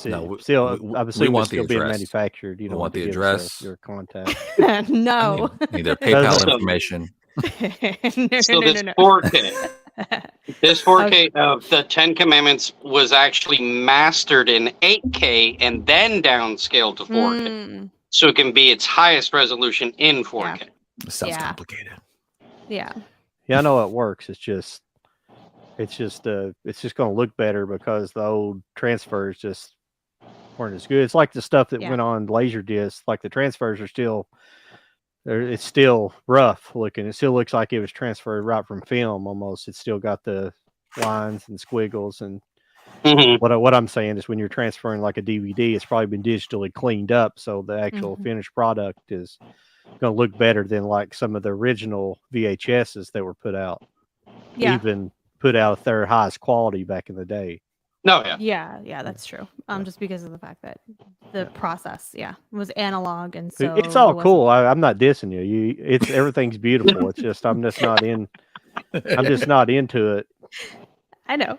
still obviously want still the being address. manufactured. You don't want the to address, your contact. No. Need their PayPal information. So this 4K. This 4K of the 10 Commandments was actually mastered in 8K and then downscaled to 4K. So it can be its highest resolution in 4K. Yeah. It sounds complicated. Yeah. Yeah, I know it works. It's just going to look better because the old transfers just weren't as good. It's like the stuff that went on Laserdisc. Like the transfers are still. It's still rough looking. It still looks like it was transferred right from film almost. It's still got the lines and squiggles. And what I'm saying is when you're transferring like a DVD, it's probably been digitally cleaned up. So the actual finished product is going to look better than like some of the original VHSs that were put out. Yeah. Even put out at their highest quality back in the day. No, yeah, that's true. Just because of the fact that the process, was analog, and so it's all cool. I'm not dissing you. Everything's beautiful. It's just I'm just not into it I know.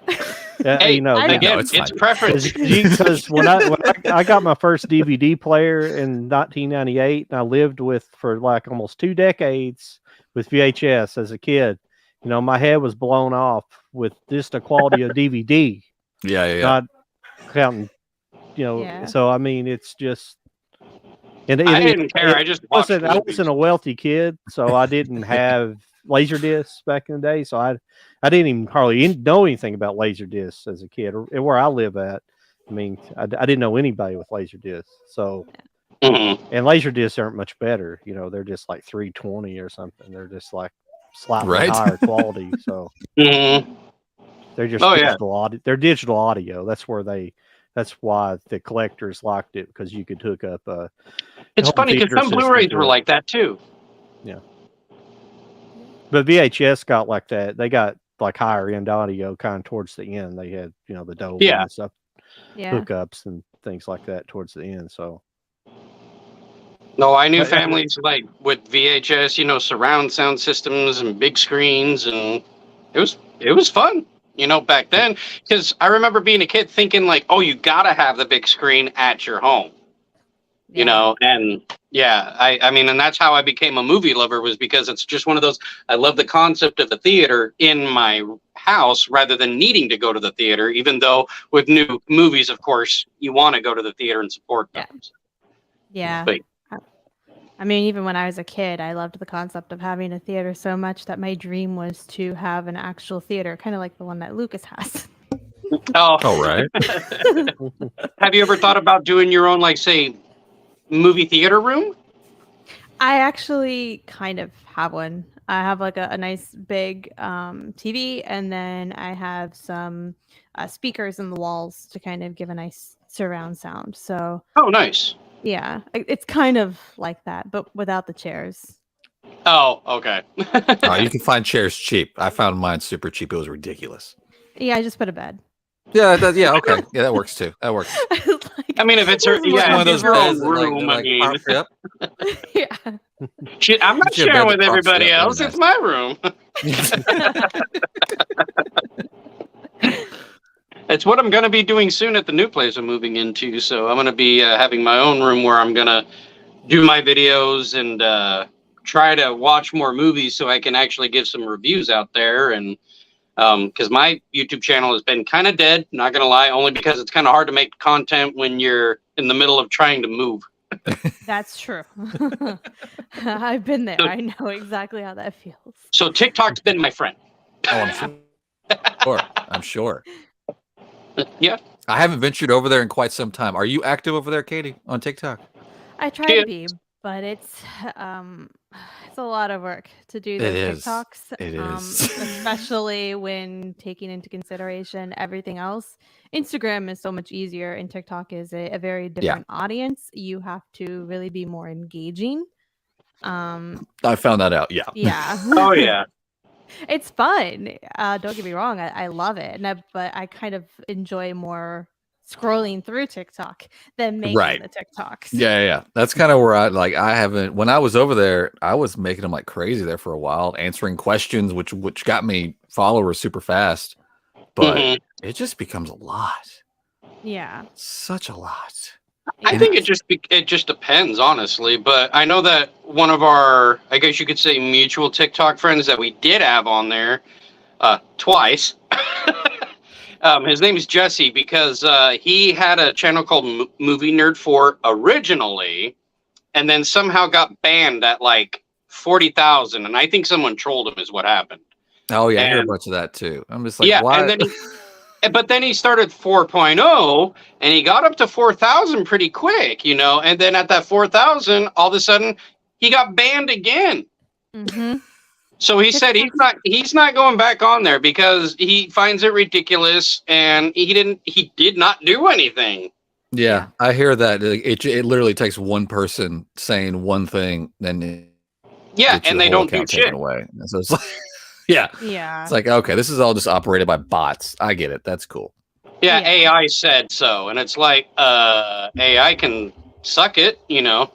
Hey, you know, again, it's preference. Because when I got my first DVD player in 1998, and I lived for like almost 2 decades with VHS as a kid, you know, my head was blown off with just the quality of DVD. Yeah. Not counting, you know. Yeah. So I mean, it's just. And I didn't care. I just watched movies. I wasn't a wealthy kid, so I didn't have laser discs back in the day. So I didn't even hardly know anything about laser discs as a kid. And where I live at, I mean, I didn't know anybody with laser discs. So, and laser discs aren't much better. You know, they're just like 320 or something. They're just like slightly higher quality. So they're just digital audio. They're digital audio. That's why the collectors liked it, because you could hook up a. It's funny because some Blu-rays were like that too. Yeah. But VHS got like that. They got like higher end audio kind of towards the end. They had, you know, the Dolby and stuff, hookups and things like that towards the end. So. No, I knew families like with VHS, you know, surround sound systems and big screens, and it was fun, you know, back then. Because I remember being a kid thinking like, oh, you gotta have the big screen at your home. You know, and I mean, and that's how I became a movie lover, was because it's just one of those, I love the concept of the theater in my house rather than needing to go to the theater, even though with new movies, of course, you want to go to the theater and support them. Yeah. But, I mean, even when I was a kid, I loved the concept of having a theater so much that my dream was to have an actual theater, kind of like the one that Lucas has. Oh, right. Have you ever thought about doing your own, like, say, movie theater room? I actually kind of have one. I have like a nice big TV, and then I have some speakers in the walls to kind of give a nice surround sound. So nice. Yeah, it's kind of like that, but without the chairs. Oh, okay. You can find chairs cheap. I found mine super cheap. It was ridiculous. Yeah, I just put a bed. Yeah, okay. Yeah, that works too. That works. I mean, if it's one of those beds room, like, yep. Yeah. Shit, I'm not sharing with everybody else. It's my room. It's what I'm going to be doing soon at the new place I'm moving into. So I'm going to be having my own room where I'm going to do my videos and try to watch more movies so I can actually give some reviews out there. And because my YouTube channel has been kind of dead, not going to lie, only because it's kind of hard to make content when you're in the middle of trying to move. That's true. I've been there. I know exactly how that feels. So TikTok's been my friend. Oh, I'm sure. Yeah. I haven't ventured over there in quite some time. Are you active over there, Katie, on TikTok? I try to be, but it's a lot of work to do those TikToks. It is. Especially when taking into consideration everything else. Instagram is so much easier, and TikTok is a very different audience. You have to really be more engaging. I found that out. Yeah. Yeah. Oh yeah. It's fun. Don't get me wrong. I love it, but I kind of enjoy more scrolling through TikTok than making the TikToks. Yeah. That's kind of where when I was over there, I was making them like crazy there for a while, answering questions, which got me followers super fast. But it just becomes a lot. Yeah. Such a lot. I think it just depends, honestly. But I know that one of our, I guess you could say, mutual TikTok friends that we did have on there twice. His name is Jesse, because he had a channel called Movie Nerd 4 originally, and then somehow got banned at like 40,000. And I think someone trolled him is what happened. Oh, yeah. I hear a bunch of that, too. I'm just like, why? And then but then he started 4.0, and he got up to 4,000 pretty quick, you know. And then at that 4,000, all of a sudden, he got banned again. Mm-hmm. So he said he's not going back on there because he finds it ridiculous, and he did not do anything. Yeah, I hear that. It literally takes one person saying one thing, then and they don't do shit. Away. So it's like, yeah. It's like, okay, this is all just operated by bots. I get it. That's cool. Yeah, AI said so, and it's like AI can suck it, you know.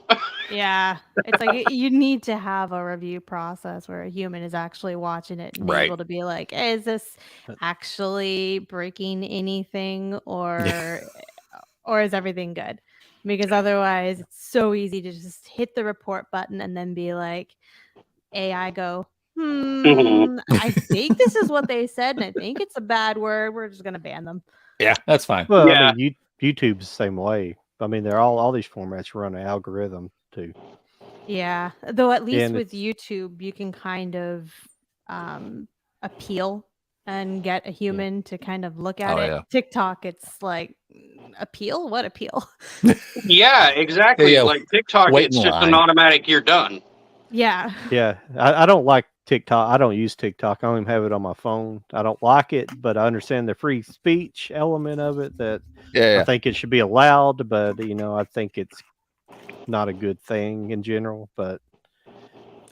Yeah, it's like you need to have a review process where a human is actually watching it and be able to be like, is this actually breaking anything, or is everything good? Because otherwise, it's so easy to just hit the report button and then be like, AI go, I think this is what they said, and I think it's a bad word. We're just gonna ban them. Yeah, that's fine. Well, I mean, YouTube's the same way. I mean, they're all these formats run an algorithm too. Yeah, though at least with YouTube, you can kind of appeal and get a human to kind of look at it. Yeah. TikTok, it's like, appeal? What appeal? Yeah, exactly. Like TikTok, it's just an automatic, you're done. Yeah. Yeah, I don't like TikTok. I don't use TikTok. I don't even have it on my phone. I don't like it, but I understand the free speech element of it, that I think it should be allowed, but I think it's not a good thing in general, but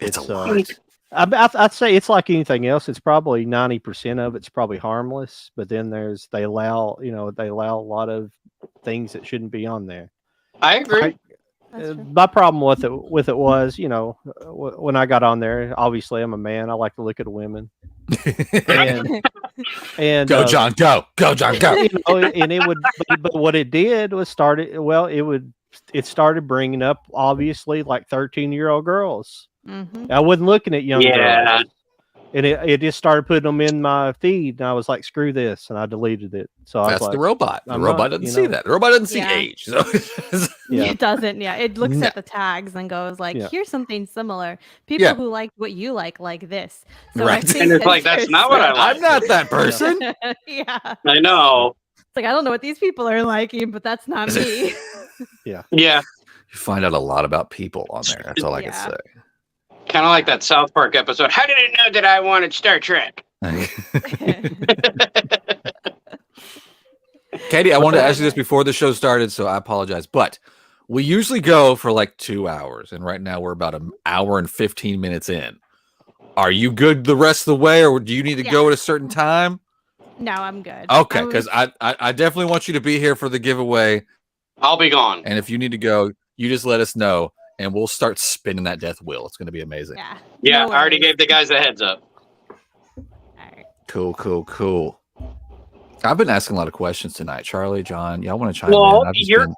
it's a lot. I'd say it's like anything else. It's probably 90% of it's probably harmless, but then they allow a lot of things that shouldn't be on there. I agree. My problem with it was, when I got on there, obviously I'm a man. I like to look at women. and go John, go John, go. And it would, but what it did was it started bringing up obviously like 13-year-old girls. I wasn't looking at young girls. And it just started putting them in my feed, and I was like, "Screw this," and I deleted it. So that's the robot. The robot doesn't see that. The robot doesn't see age. So. It doesn't. Yeah, it looks at the tags and goes like, "Here's something similar." People who like what you like this. So right. And it's like, that's not what I like. I'm not that person. Yeah. I know. It's like, I don't know what these people are liking, but that's not me. Yeah. You find out a lot about people on there. That's all I can say. Kind of like that South Park episode. How did it know that I wanted Star Trek? Katie, I wanted to ask you this before the show started, so I apologize. But we usually go for like 2 hours, and right now we're about an hour and 15 minutes in. Are you good the rest of the way, or do you need to go at a certain time? No, I'm good. Okay, because I definitely want you to be here for the giveaway. I'll be gone. And if you need to go, you just let us know. And we'll start spinning that death wheel. It's going to be amazing. Yeah, I already gave the guys a heads up. Cool. I've been asking a lot of questions tonight. Charlie, John, y'all want to chime in?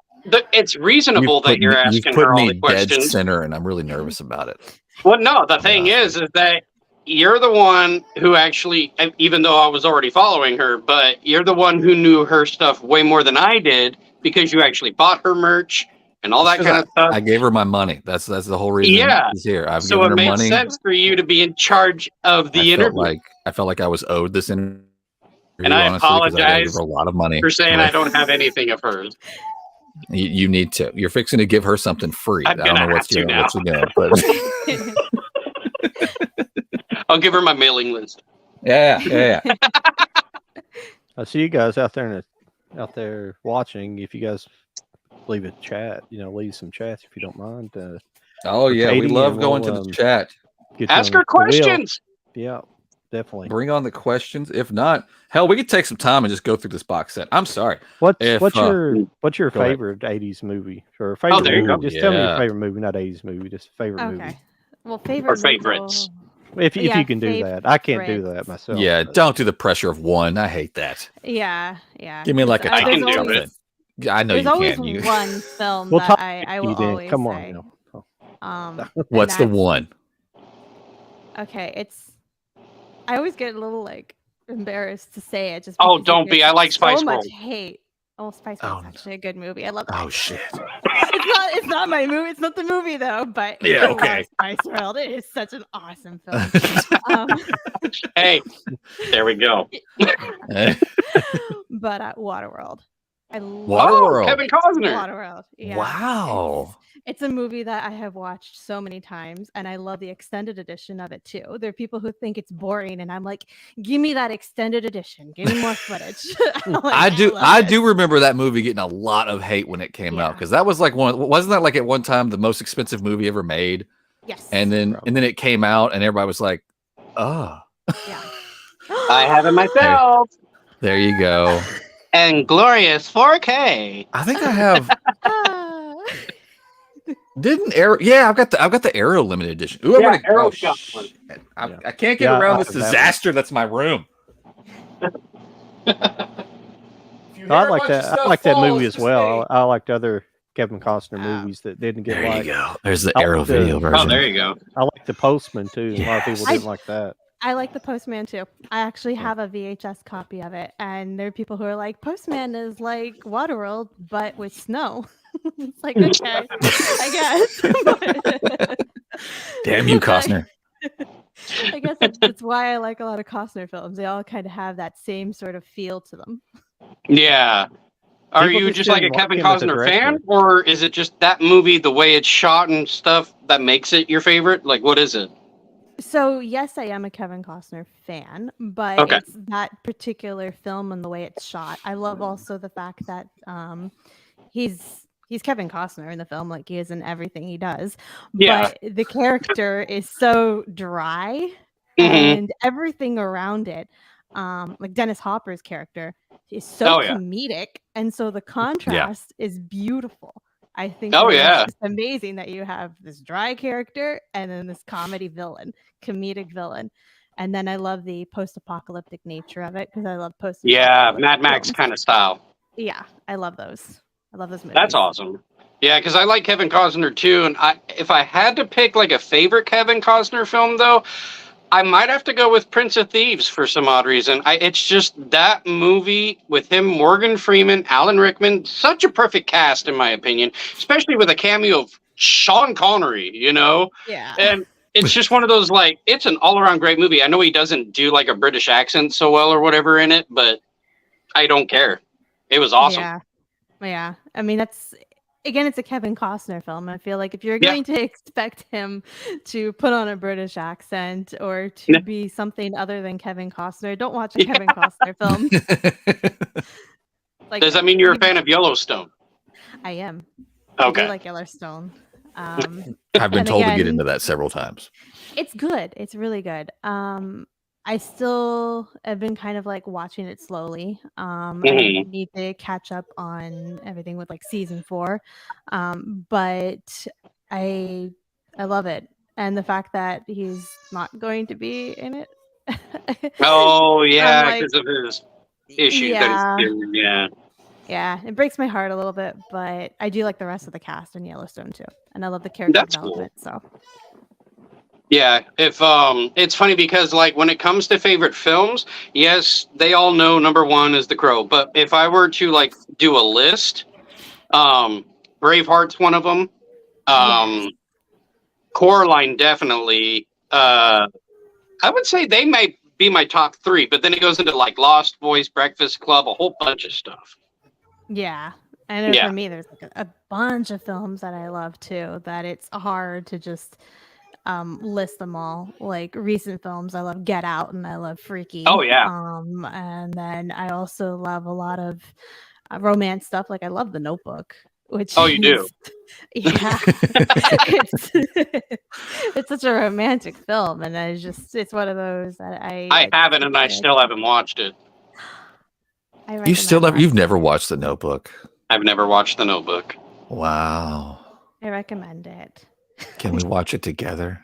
It's reasonable that you're asking her all the questions. Dead center, and I'm really nervous about it. Well, no, the thing is that you're the one who actually, even though I was already following her, but you're the one who knew her stuff way more than I did, because you actually bought her merch and all that kind of stuff. I gave her my money. That's the whole reason she's here. I've given her money. So it made sense for you to be in charge of the interview. I felt like I was owed this interview. And I apologize I gave her a lot of money for saying I don't have anything of hers. You need to. You're fixing to give her something free. I don't know what you're doing, but I'll give her my mailing list. Yeah. I see you guys out there watching. If you guys leave a chat, leave some chats if you don't mind. We love going to the chat. Ask her questions. Yeah, definitely. Bring on the questions. If not, hell, we could take some time and just go through this box set. I'm sorry. What's your favorite 80s movie? Or favorite there you go. Just tell me your favorite movie, not 80s movie, just favorite movie. Well, favorites. If you can do that. I can't do that myself. Yeah, don't do the pressure of one. I hate that. Yeah. Give me like a I can do it. I know you can. There's always one film that I will always Come say. On. What's the one? Okay, I always get a little embarrassed to say it. Just don't be. I like Spice so World. much hate. Oh, Spice World is actually a good movie. I love that. Oh shit! It's not my movie. It's not the movie though. But yeah, okay. Spice World. It is such an awesome film. Hey, there we go. But Waterworld. Waterworld. Kevin Costner. Waterworld. Yeah. Wow. It's a movie that I have watched so many times, and I love the extended edition of it too. There are people who think it's boring, and I'm like, give me that extended edition. Give me more footage. I do remember that movie getting a lot of hate when it came out, because that was like wasn't that like at one time the most expensive movie ever made? Yes. And then it came out, and everybody was like, oh. Yeah. I have it myself. There you go. And glorious 4K. I think I have. Didn't Arrow? Yeah, I've got the Arrow limited edition. Ooh, yeah, Arrow's got one. I can't get around this disaster that's my room. I like that. I like that movie as well. I liked other Kevin Costner movies that didn't get there you go. There's the Arrow video version. Oh, there you go. I like the Postman too. Yes. A lot of people didn't like that. I like the Postman too. I actually have a VHS copy of it, and there are people who are like, Postman is like Waterworld, but with snow. It's like, okay, I guess. Damn you, Costner. I guess that's why I like a lot of Costner films. They all kind of have that same sort of feel to them. Yeah. Are you just like a Kevin Costner fan, or is it just that movie, the way it's shot and stuff, that makes it your favorite? Like, what is it? So, yes, I am a Kevin Costner fan, but it's that particular film and the way it's shot. I love also the fact that he's Kevin Costner in the film, like he is in everything he does. Yeah. But the character is so dry and everything around it, like Dennis Hopper's character, is so comedic. And so the contrast is beautiful. I think it's just amazing that you have this dry character and then this comedic villain. And then I love the post-apocalyptic nature of it because I love post-apocalyptic Yeah, Mad Max kind of style. Yeah, I love those. I love those movies. That's awesome. Yeah, because I like Kevin Costner too. And if I had to pick like a favorite Kevin Costner film, though, I might have to go with Prince of Thieves for some odd reason. It's just that movie with him, Morgan Freeman, Alan Rickman, such a perfect cast in my opinion, especially with a cameo of Sean Connery, you know? Yeah. And it's just one of those, like, it's an all-around great movie. I know he doesn't do like a British accent so well or whatever in it, but I don't care. It was awesome. Yeah. I mean, it's a Kevin Costner film. I feel like if you're going to expect him to put on a British accent or to be something other than Kevin Costner, don't watch a Kevin Costner film. Does that mean you're a fan of Yellowstone? I am. Okay. I do like Yellowstone. I've been told to get into that several times. It's good. It's really good. I still have been kind of like watching it slowly. I need to catch up on everything with like season 4. But I love it. And the fact that he's not going to be in it. Oh, yeah, because of his issue. Yeah. Yeah, it breaks my heart a little bit, but I do like the rest of the cast in Yellowstone too. And I love the character development. Cool. So yeah, if it's funny because like when it comes to favorite films, yes, they all know number 1 is The Crow. But if I were to like do a list, Braveheart's one of them. Coraline definitely. I would say they might be my top 3, but then it goes into like Lost Boys, Breakfast Club, a whole bunch of stuff. Yeah. And for me, there's like a bunch of films that I love too, that it's hard to just list them all. Like recent films, I love Get Out and I love Freaky. Oh yeah. And then I also love a lot of romance stuff. Like I love The Notebook, which you do. Yeah. It's such a romantic film, and it's one of those that I haven't, and I still haven't watched it. You've never watched The Notebook? I've never watched The Notebook. Wow. I recommend it. Can we watch it together?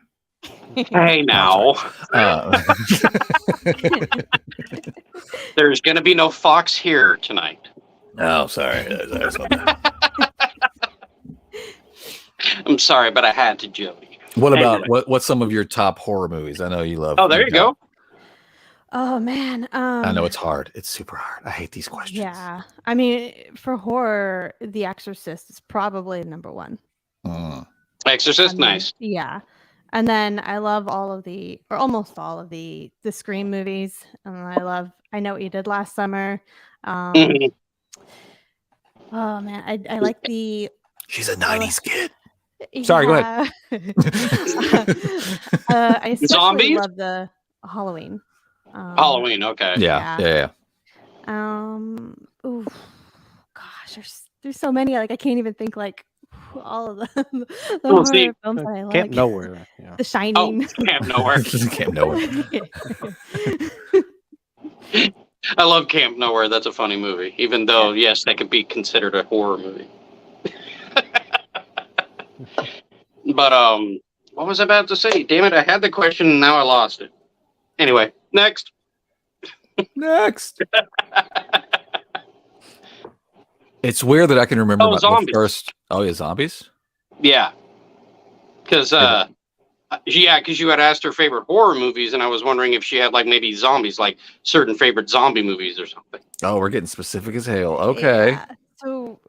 Hey, now. There's going to be no Fox here tonight. Oh, sorry. I'm sorry, but I had to, Joey. What about what's some of your top horror movies? I know you love. Oh, there you go. Oh man, I know it's hard. It's super hard. I hate these questions. Yeah, I mean, for horror, The Exorcist is probably number 1. Exorcist, nice. Yeah, and then I love almost all of the Scream movies. I Know What You Did Last Summer. Oh man, I like the. She's a 90s kid. Sorry, go ahead. I especially Zombies? love the Halloween. Halloween, okay. Yeah. Ooh, gosh, there's so many. Like I can't even think like all of the horror films that I like. Camp Nowhere. Yeah. The Shining. Oh, Camp Nowhere. Camp Nowhere. I love Camp Nowhere. That's a funny movie, even though yes, that could be considered a horror movie. But what was I about to say? Damn it! I had the question and now I lost it. Anyway, next. Next. It's weird that I can remember zombies. the first. Oh yeah, zombies. Yeah, because because you had asked her favorite horror movies, and I was wondering if she had like maybe zombies, like certain favorite zombie movies or something. Oh, we're getting specific as hell. Okay. Yeah. So,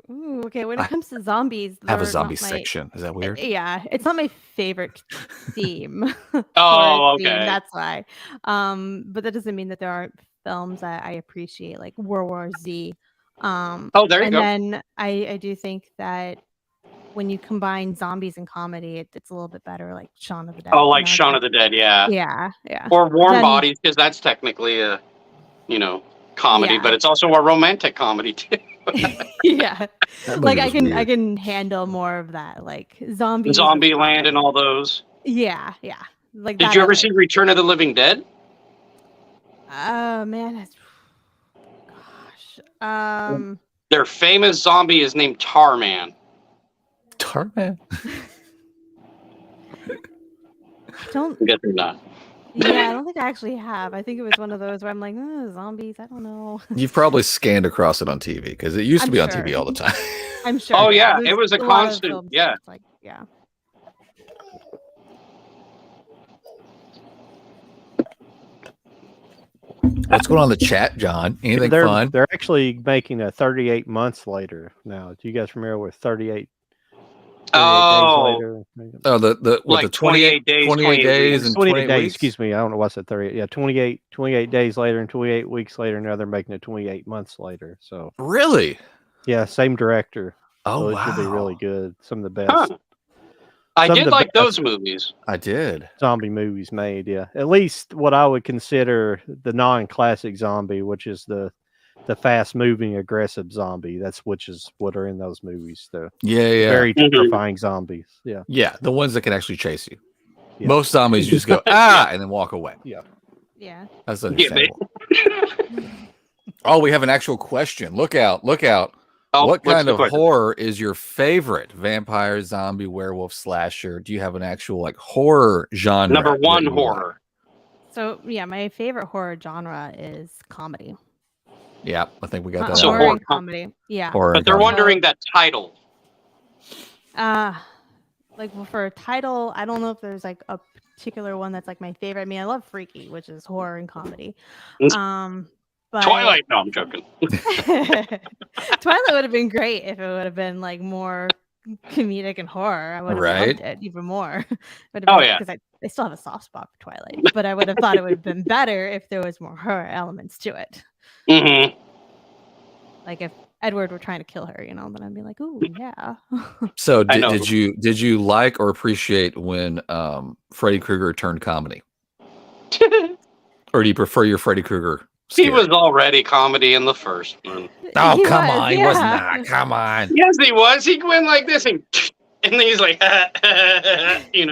okay, when it comes to zombies, I have a zombie section. Is that weird? Yeah, it's not my favorite theme. Oh, okay. Theme, that's why. But that doesn't mean that there aren't films that I appreciate, like World War Z. Oh, there you go. And then I do think that when you combine zombies and comedy, it's a little bit better, like Shaun of the Dead. Oh, like Shaun of the Dead, yeah. Yeah. Or Warm Bodies, because that's technically a, comedy, but it's also a romantic comedy too. Yeah, like I can handle more of that, like zombies, Zombieland, and all those. Yeah. Like, did you ever see Return of the Living Dead? Man, gosh. Their famous zombie is named Tarman. Tarman. I guess they're not. Yeah, I don't think I actually have. I think it was one of those where I'm like, zombies. I don't know. You've probably scanned across it on TV because it used to be on TV all the time. I'm sure. Oh yeah, it was a constant. Yeah. Like, yeah. What's going on in the chat, John? Anything fun? They're actually making a 38 months later now. Do you guys familiar with 38? Oh, the like 28 days, 28 days and 28 days. Excuse me, I don't know what's that 38. Yeah, 28 days later and 28 weeks later. Now they're making it 28 months later. So really, yeah, same director. Oh, so it should be really good. Some of the best. Huh. I did like those movies. I did. Zombie movies made, yeah. At least what I would consider the non-classic zombie, which is the fast-moving, aggressive zombie. Which is what are in those movies. Very terrifying zombies. Yeah, the ones that can actually chase you. Yeah. Most zombies you just go and then walk away. Yeah, that's understandable. Oh, we have an actual question. Look out! Oh, what kind of horror is your favorite? Vampire, zombie, werewolf, slasher? Do you have an actual horror genre? Number one horror. So yeah, my favorite horror genre is comedy. Yeah, I think we got that. So horror and comedy. Yeah. Horror but they're wondering that title. For a title, I don't know if there's like a particular one that's like my favorite. I mean, I love Freaky, which is horror and comedy. But Twilight. No, I'm joking. Twilight would have been great if it would have been like more comedic and horror. I would have loved it even more. Because I still have a soft spot for Twilight, but I would have thought it would have been better if there was more horror elements to it. Mm-hmm. Like if Edward were trying to kill her, then I'd be like, "Ooh, yeah." So did you like or appreciate when Freddy Krueger turned comedy, or do you prefer your Freddy Krueger? He was already comedy in the first one. Oh, come on. He was not. Come on. Yes, he was. He went like this and then he's like, I mean,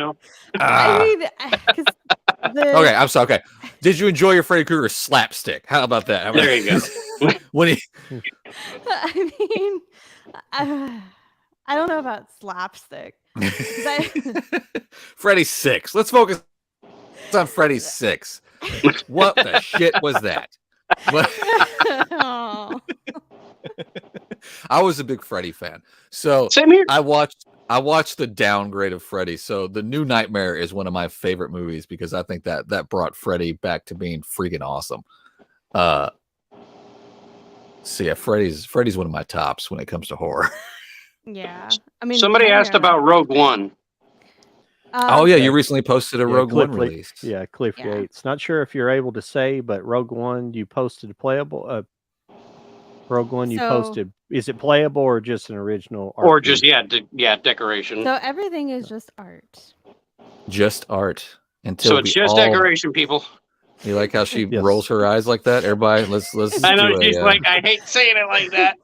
okay, I'm sorry. Okay. Did you enjoy your Freddy Krueger slapstick? How about that? There you go. When he... I mean, I don't know about slapstick. Freddy 6. Let's focus on Freddy 6. What the shit was that? I was a big Freddy fan, so same here. I watched the downgrade of Freddy. So the New Nightmare is one of my favorite movies because I think that brought Freddy back to being freaking awesome. So yeah, Freddy's one of my tops when it comes to horror. Yeah, I mean, somebody asked about Rogue One. Oh yeah, you recently posted a Rogue One release. Yeah, Cliff Yates. Not sure if you're able to say, but Rogue One, you posted a playable. Rogue One, you posted. Is it playable or just an original? Art or just decoration. So everything is just art. Just art. So it's just decoration, people. You like how she rolls her eyes like that? Everybody, let's. I know she's like, I hate saying it like that.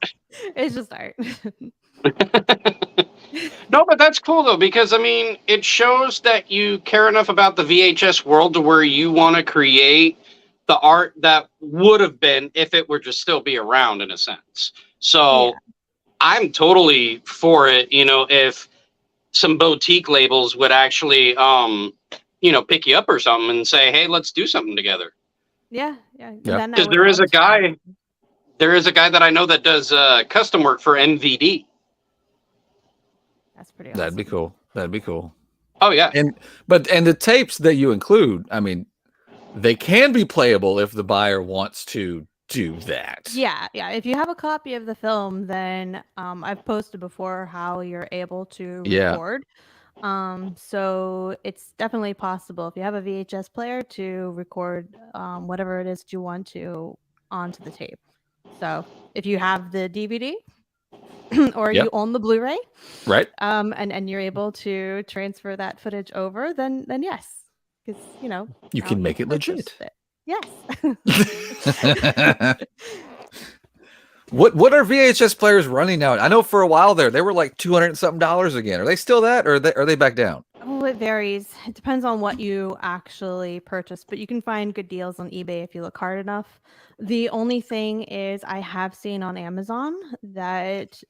It's just art. No, but that's cool though, because I mean, it shows that you care enough about the VHS world to where you want to create the art that would have been if it were just still be around in a sense. So I'm totally for it. If some boutique labels would actually, pick you up or something and say, "Hey, let's do something together." Yeah. Because there is a guy that I know that does custom work for MVD. That's pretty awesome. That'd be cool. Oh yeah. And the tapes that you include, I mean, they can be playable if the buyer wants to do that. Yeah. If you have a copy of the film, then I've posted before how you're able to record. So it's definitely possible if you have a VHS player to record whatever it is that you want to onto the tape. So if you have the DVD or you own the Blu-ray, right? And you're able to transfer that footage over, then yes, because you can make it legit. Yes. What are VHS players running now? I know for a while there they were like $200 and something again. Are they still that, or are they back down? Oh, it varies. It depends on what you actually purchase, but you can find good deals on eBay if you look hard enough. The only thing is, I have seen on Amazon that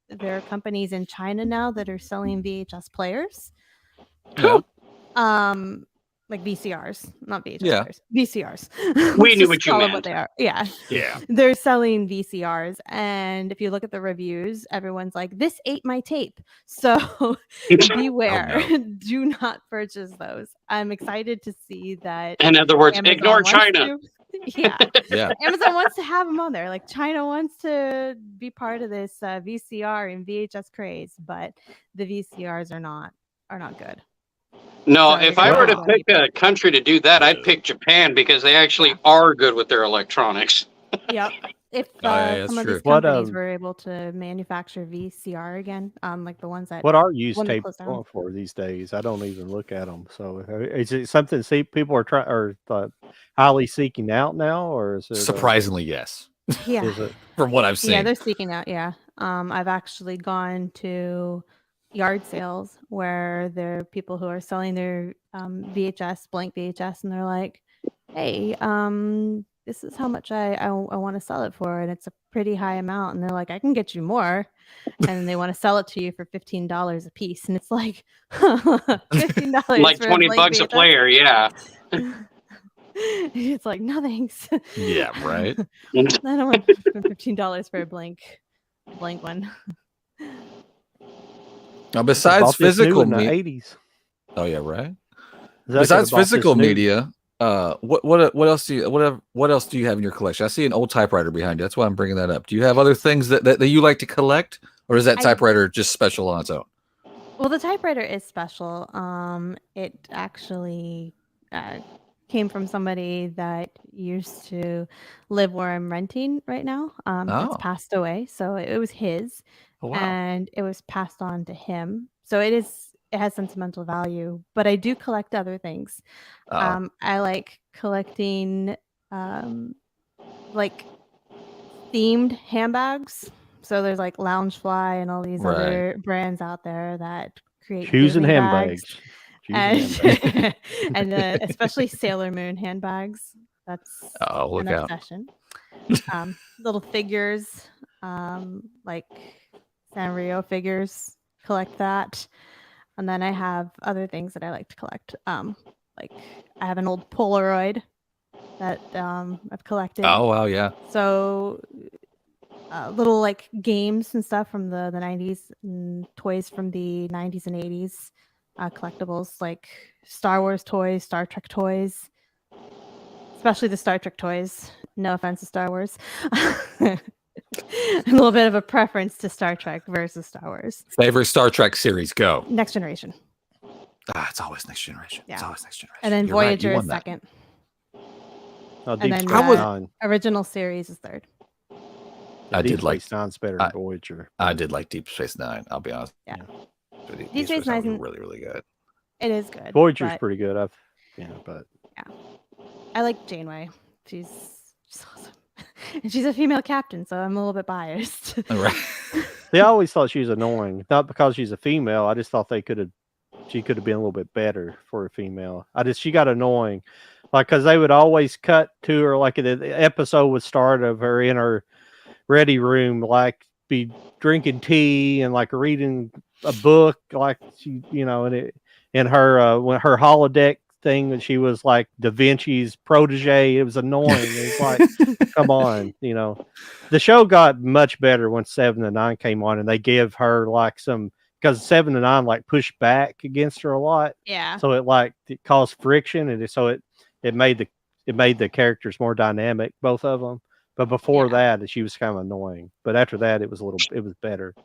there are companies in China now that are selling VHS players. Cool. Like VCRs, not VHS players. VCRs. We knew what you meant. What they are. Yeah. Yeah. They're selling VCRs, and if you look at the reviews, everyone's like, "This ate my tape." So beware. Oh, no. Do not purchase those. I'm excited to see that. In other words, Amazon ignore China. Yeah. Amazon wants to have them on there. Like, China wants to be part of this VCR and VHS craze, but the VCRs are not good. No, if I were to pick a country to do that, I'd pick Japan, because they actually are good with their electronics. Yep. If some of these companies were able to manufacture VCR again, like the ones that... What are used tapes going for these days? I don't even look at them. So is it something people are highly seeking out now, or is it... Surprisingly, yes. Yeah. From what I've seen. Yeah, they're seeking out, yeah. I've actually gone to yard sales where there are people who are selling their VHS, blank VHS, and they're like, "Hey, this is how much I want to sell it for," and it's a pretty high amount, and they're like, "I can get you more," and they want to sell it to you for $15 a piece, and it's like, $15 like $20 a player, yeah. It's like, no thanks. Yeah, right. I don't want to spend $15 for a blank one. Now, besides physical media, 80s. Oh yeah, right. Besides physical media, what else do you have in your collection? I see an old typewriter behind you. That's why I'm bringing that up. Do you have other things that you like to collect, or is that typewriter just special on its own? Well, the typewriter is special. It actually came from somebody that used to live where I'm renting right now. It's passed away, so it was his. Oh, wow. And it was passed on to him. So it has sentimental value, but I do collect other things. I like collecting like themed handbags. So there's like Loungefly and all these other brands out there that create choosing handbags. And especially Sailor Moon handbags. That's an obsession. Little figures, like Sanrio figures, collect that. And then I have other things that I like to collect. Like I have an old Polaroid that I've collected. Oh wow, yeah. So little like games and stuff from the 90s, and toys from the 90s and 80s, collectibles like Star Wars toys, Star Trek toys, especially the Star Trek toys. No offense to Star Wars. A little bit of a preference to Star Trek versus Star Wars. Favorite Star Trek series? Go. Next Generation. It's always Next Generation. Yeah. It's always Next Generation. And then Voyager is second. And then original series is third. Deep Space Nine's better than Voyager. I did like Deep Space Nine. I'll be honest. Yeah. Deep Space Nine is really, really good. It is good. Voyager's pretty good. I like Janeway. She's awesome. And she's a female captain, so I'm a little bit biased. Right. They always thought she was annoying, not because she's a female. I just thought she could have been a little bit better for a female. She got annoying, like because they would always cut to her, like the episode would start of her in her ready room, like be drinking tea and like reading a book, like she, in her when her holodeck thing, that she was like Da Vinci's protege. It was annoying. It was like, come on, The show got much better when 7 and 9 came on, and they give her like because 7 and 9 like pushed back against her a lot. Yeah. So it caused friction, and it made the characters more dynamic, both of them. But before that, she was kind of annoying. But after that, it was better.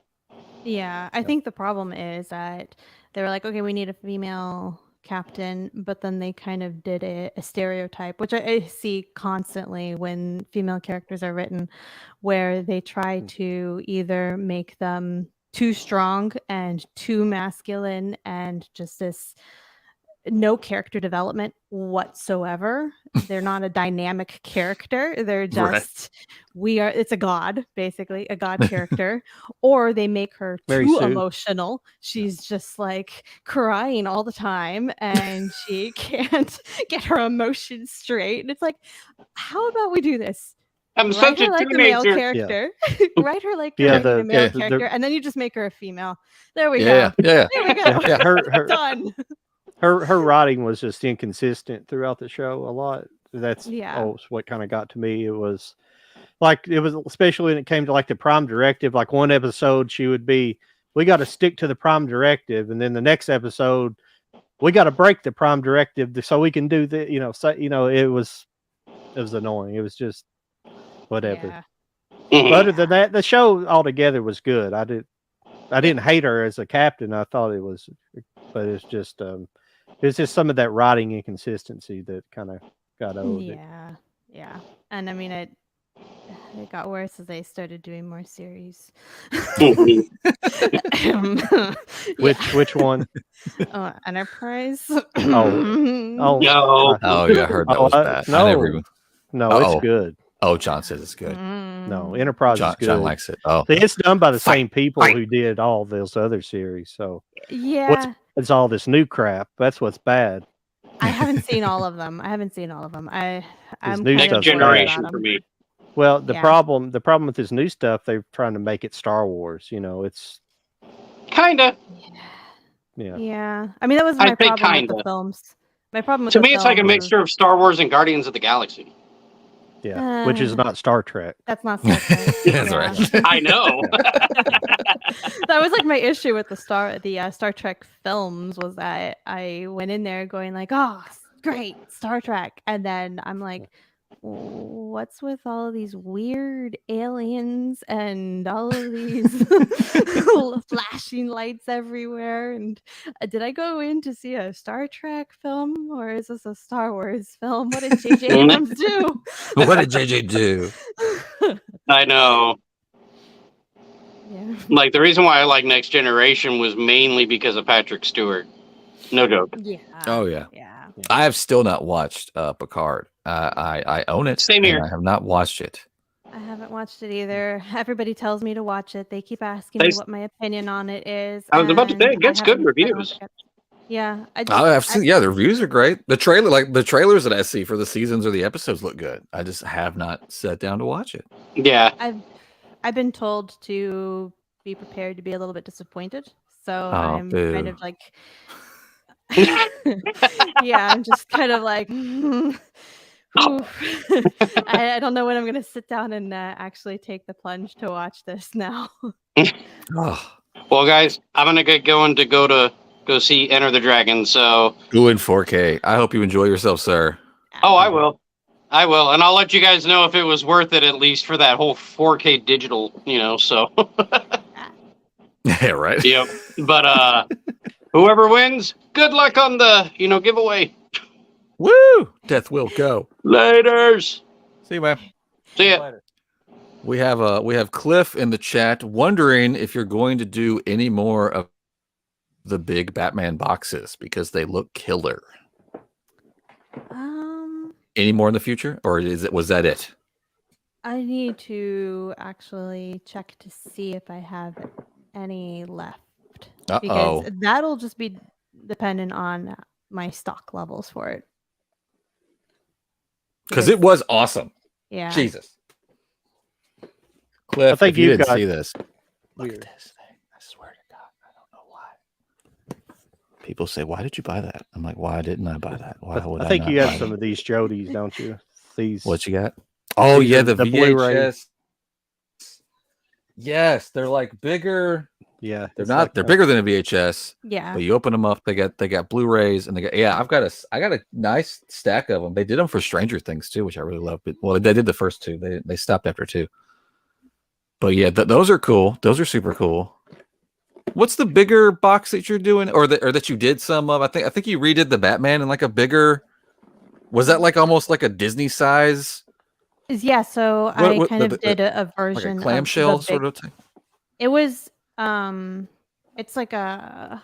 Yeah, I think the problem is that they were like, okay, we need a female captain, but then they kind of did a stereotype, which I see constantly when female characters are written, where they try to either make them too strong and too masculine and just this no character development whatsoever. They're not a dynamic character. They're just it's a god, basically a god character. Or they make her too emotional. She's just like crying all the time and she can't get her emotions straight. And it's like, how about we do this? I'm such a like the male character. Write her like the male character, and then you just make her a female. There we go. Yeah. There we go. Yeah, her done. Her writing was just inconsistent throughout the show a lot. That's what kind of got to me. It was especially when it came to like the Prime Directive. Like one episode, she would be, "We got to stick to the Prime Directive," and then the next episode, "We got to break the Prime Directive so we can do the." It was annoying. It was just whatever. Yeah. But other than that, the show altogether was good. I didn't hate her as a captain. I thought it was, but it's just some of that writing inconsistency that kind of got old. Yeah. And I mean, it got worse as they started doing more series. Which one? Enterprise. No. Yeah, I heard that was bad. No, it's good. Oh, John says it's good. No, Enterprise is good. John likes it. Oh, it's done by the same people who did all those other series. So it's all this new crap. That's what's bad. I haven't seen all of them. I'm Next Generation for me. Well, the problem with this new stuff, they're trying to make it Star Wars. It's kinda. Yeah. I mean, that was my problem with the films. My problem with to me, it's like a mixture of Star Wars and Guardians of the Galaxy. Yeah, which is not Star Trek. That's not Star Trek. That's right. I know. That was like my issue with the Star Trek films, was that I went in there going like, "Oh, great, Star Trek," and then I'm like, what's with all of these weird aliens and all of these flashing lights everywhere? And did I go in to see a Star Trek film, or is this a Star Wars film? What did J.J. Abrams do? What did J.J. do? I know. Yeah. Like, the reason why I like Next Generation was mainly because of Patrick Stewart. No joke. Yeah. Oh, yeah. Yeah. I have still not watched Picard. I own it. Same here. I have not watched it. I haven't watched it either. Everybody tells me to watch it. They keep asking me what my opinion on it is. I was about to say, it gets good reviews. Yeah. I've seen, the reviews are great. The trailers that I see for the seasons or the episodes look good. I just have not sat down to watch it. Yeah. I've been told to be prepared to be a little bit disappointed. So I'm kind of like, I'm just kind of like, I don't know when I'm going to sit down and actually take the plunge to watch this now. Well, guys, I'm going to get going to go see Enter the Dragon. So go in 4K. I hope you enjoy yourself, sir. Oh, I will. And I'll let you guys know if it was worth it, at least for that whole 4K digital, so. Yeah, right. Yep. But whoever wins, good luck on the, giveaway. Woo! Death will go. Laters. See you, man. See ya. We have Cliff in the chat wondering if you're going to do any more of the big Batman boxes because they look killer. Any more in the future, or was that it? I need to actually check to see if I have any left. Because that'll just be dependent on my stock levels for it. Because it was awesome. Yeah. Jesus. Cliff, I think you didn't see this. Look at this thing. I swear to God, I don't know why. People say, "Why did you buy that?" I'm like, "Why didn't I buy that? Why would I think not you have buy some that?" of these Jodies, don't you? These. What you got? Oh yeah, the VHS. Blu-ray. Yes, they're like bigger. Yeah, they're not. They're bigger than a VHS. Yeah, but you open them up, they got Blu-rays, and they got I got a nice stack of them. They did them for Stranger Things too, which I really love. But well, they did the first two. They stopped after two. But yeah, those are cool. Those are super cool. What's the bigger box that you're doing, or that you did some of? I think you redid the Batman in like a bigger. Was that like almost like a Disney size? Yeah, so I kind of did a version like a clamshell of sort of thing. It was it's like a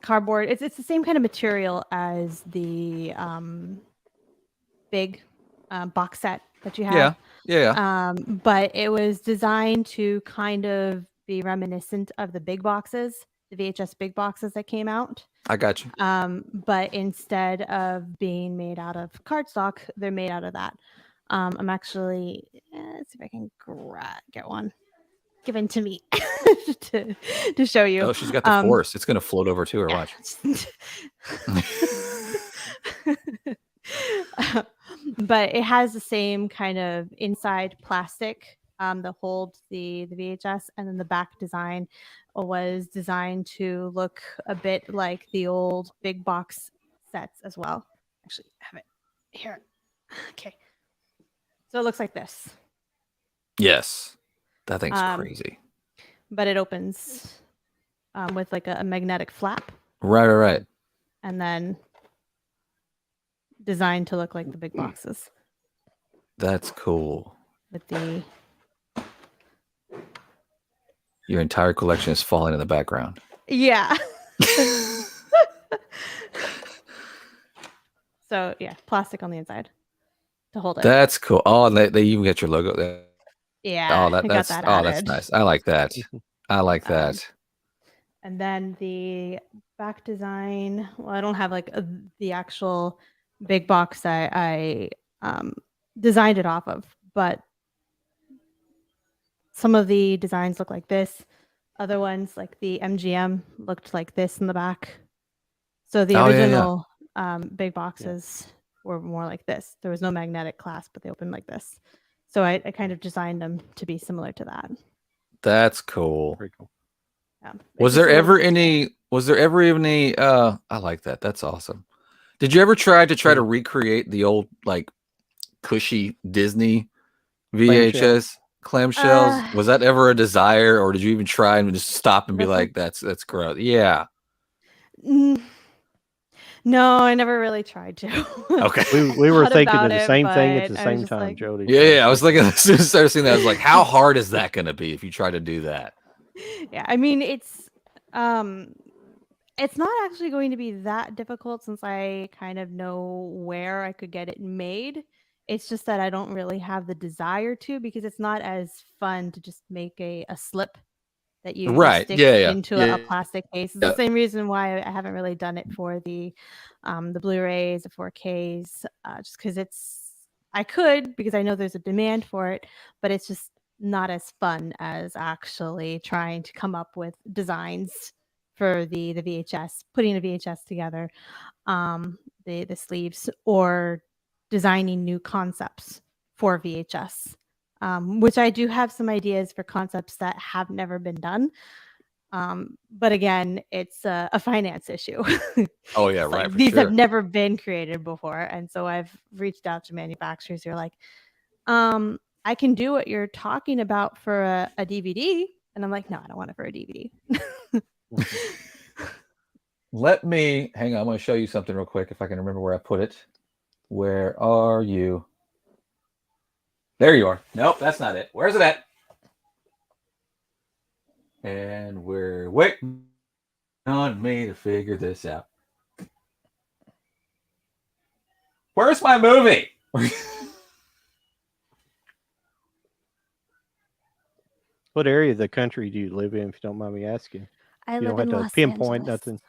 cardboard. It's the same kind of material as the big box set that you have. Yeah. But it was designed to kind of be reminiscent of the big boxes, the VHS big boxes that came out. I got you. But instead of being made out of cardstock, they're made out of that. I'm actually let's see if I can get one given to me to show you. Oh, she's got the force. It's gonna float over to her. Watch. But it has the same kind of inside plastic that holds the VHS, and then the back design was designed to look a bit like the old big box sets as well. Actually, I have it here. Okay. So it looks like this. Yes. That thing's crazy. But it opens with like a magnetic flap. Right. And then designed to look like the big boxes. That's cool. With the your entire collection is falling in the background. Yeah. So yeah, plastic on the inside to hold it. That's cool. Oh, and they even get your logo there. Yeah. Oh, that's nice. I like that. I like that. And then the back design. Well, I don't have like the actual big box that I designed it off of, but some of the designs look like this. Other ones, like the MGM, looked like this in the back. So the original big boxes were more like this. There was no magnetic clasp, but they opened like this. So I kind of designed them to be similar to that. That's cool. Very cool. Yeah. Was there ever any I like that. That's awesome. Did you ever try to recreate the old like cushy Disney VHS clamshells? Was that ever a desire, or did you even try and just stop and be like, that's gross? Yeah. No, I never really tried to. Okay. We were thinking of the same thing at the same time, like, Jody. Yeah. I was thinking as soon as I started seeing that, I was like, how hard is that going to be if you try to do that? Yeah, I mean, it's not actually going to be that difficult since I kind of know where I could get it made. It's just that I don't really have the desire to, because it's not as fun to just make a slip that you stick into a plastic case. It's the same reason why I haven't really done it for the Blu-rays, the 4Ks, just because I could, because I know there's a demand for it, but it's just not as fun as actually trying to come up with designs for the VHS, putting a VHS together, the sleeves, or designing new concepts for VHS. Which I do have some ideas for concepts that have never been done. But again, it's a finance issue. Oh yeah, right. These have never been created before. And so I've reached out to manufacturers who are like, I can do what you're talking about for a DVD. And I'm like, no, I don't want it for a DVD. Let me hang on. I'm going to show you something real quick if I can remember where I put it. Where are you? There you are. Nope, that's not it. Where's it at? And we're waiting on me to figure this out. Where's my movie? What area of the country do you live in, if you don't mind me asking? I live in Los pinpoint Angeles.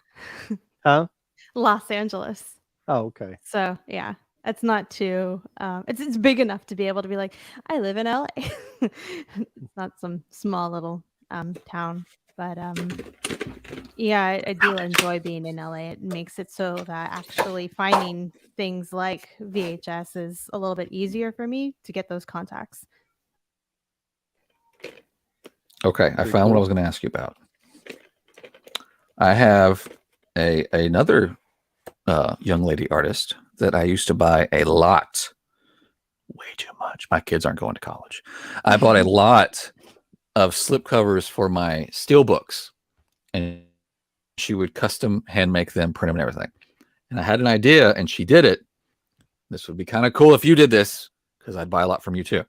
Nothing. Huh? Los Angeles. Oh, okay. So yeah. It's not too it's big enough to be able to be like, I live in LA. It's not some small little town. But yeah, I do enjoy being in LA. It makes it so that actually finding things like VHS is a little bit easier for me to get those contacts. Okay, I found what I was going to ask you about. I have another young lady artist that I used to buy a lot. Way too much. My kids aren't going to college. I bought a lot of slipcovers for my steelbooks, and she would custom hand make them, print them, and everything. And I had an idea, and she did it. This would be kind of cool if you did this, because I'd buy a lot from you too.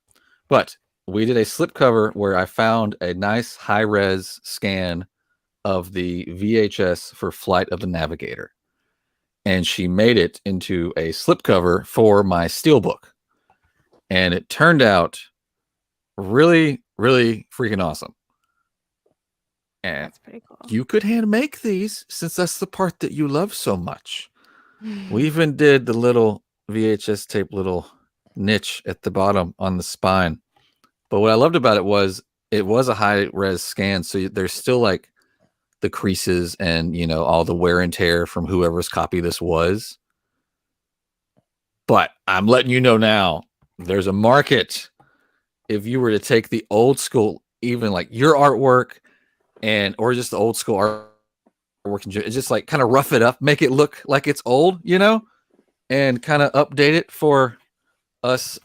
But we did a slipcover where I found a nice high-res scan of the VHS for Flight of the Navigator. And she made it into a slipcover for my steelbook. And it turned out really, really freaking awesome. And that's pretty cool. You could hand make these, since that's the part that you love so much. We even did the little VHS tape little niche at the bottom on the spine. But what I loved about it was a high res scan. So there's still like the creases and, you know, all the wear and tear from whoever's copy this was. But I'm letting you know now, there's a market. If you were to take the old school, even like your artwork or just the old school artwork, it's just like kind of rough it up, make it look like it's old, you know, and kind of update it for us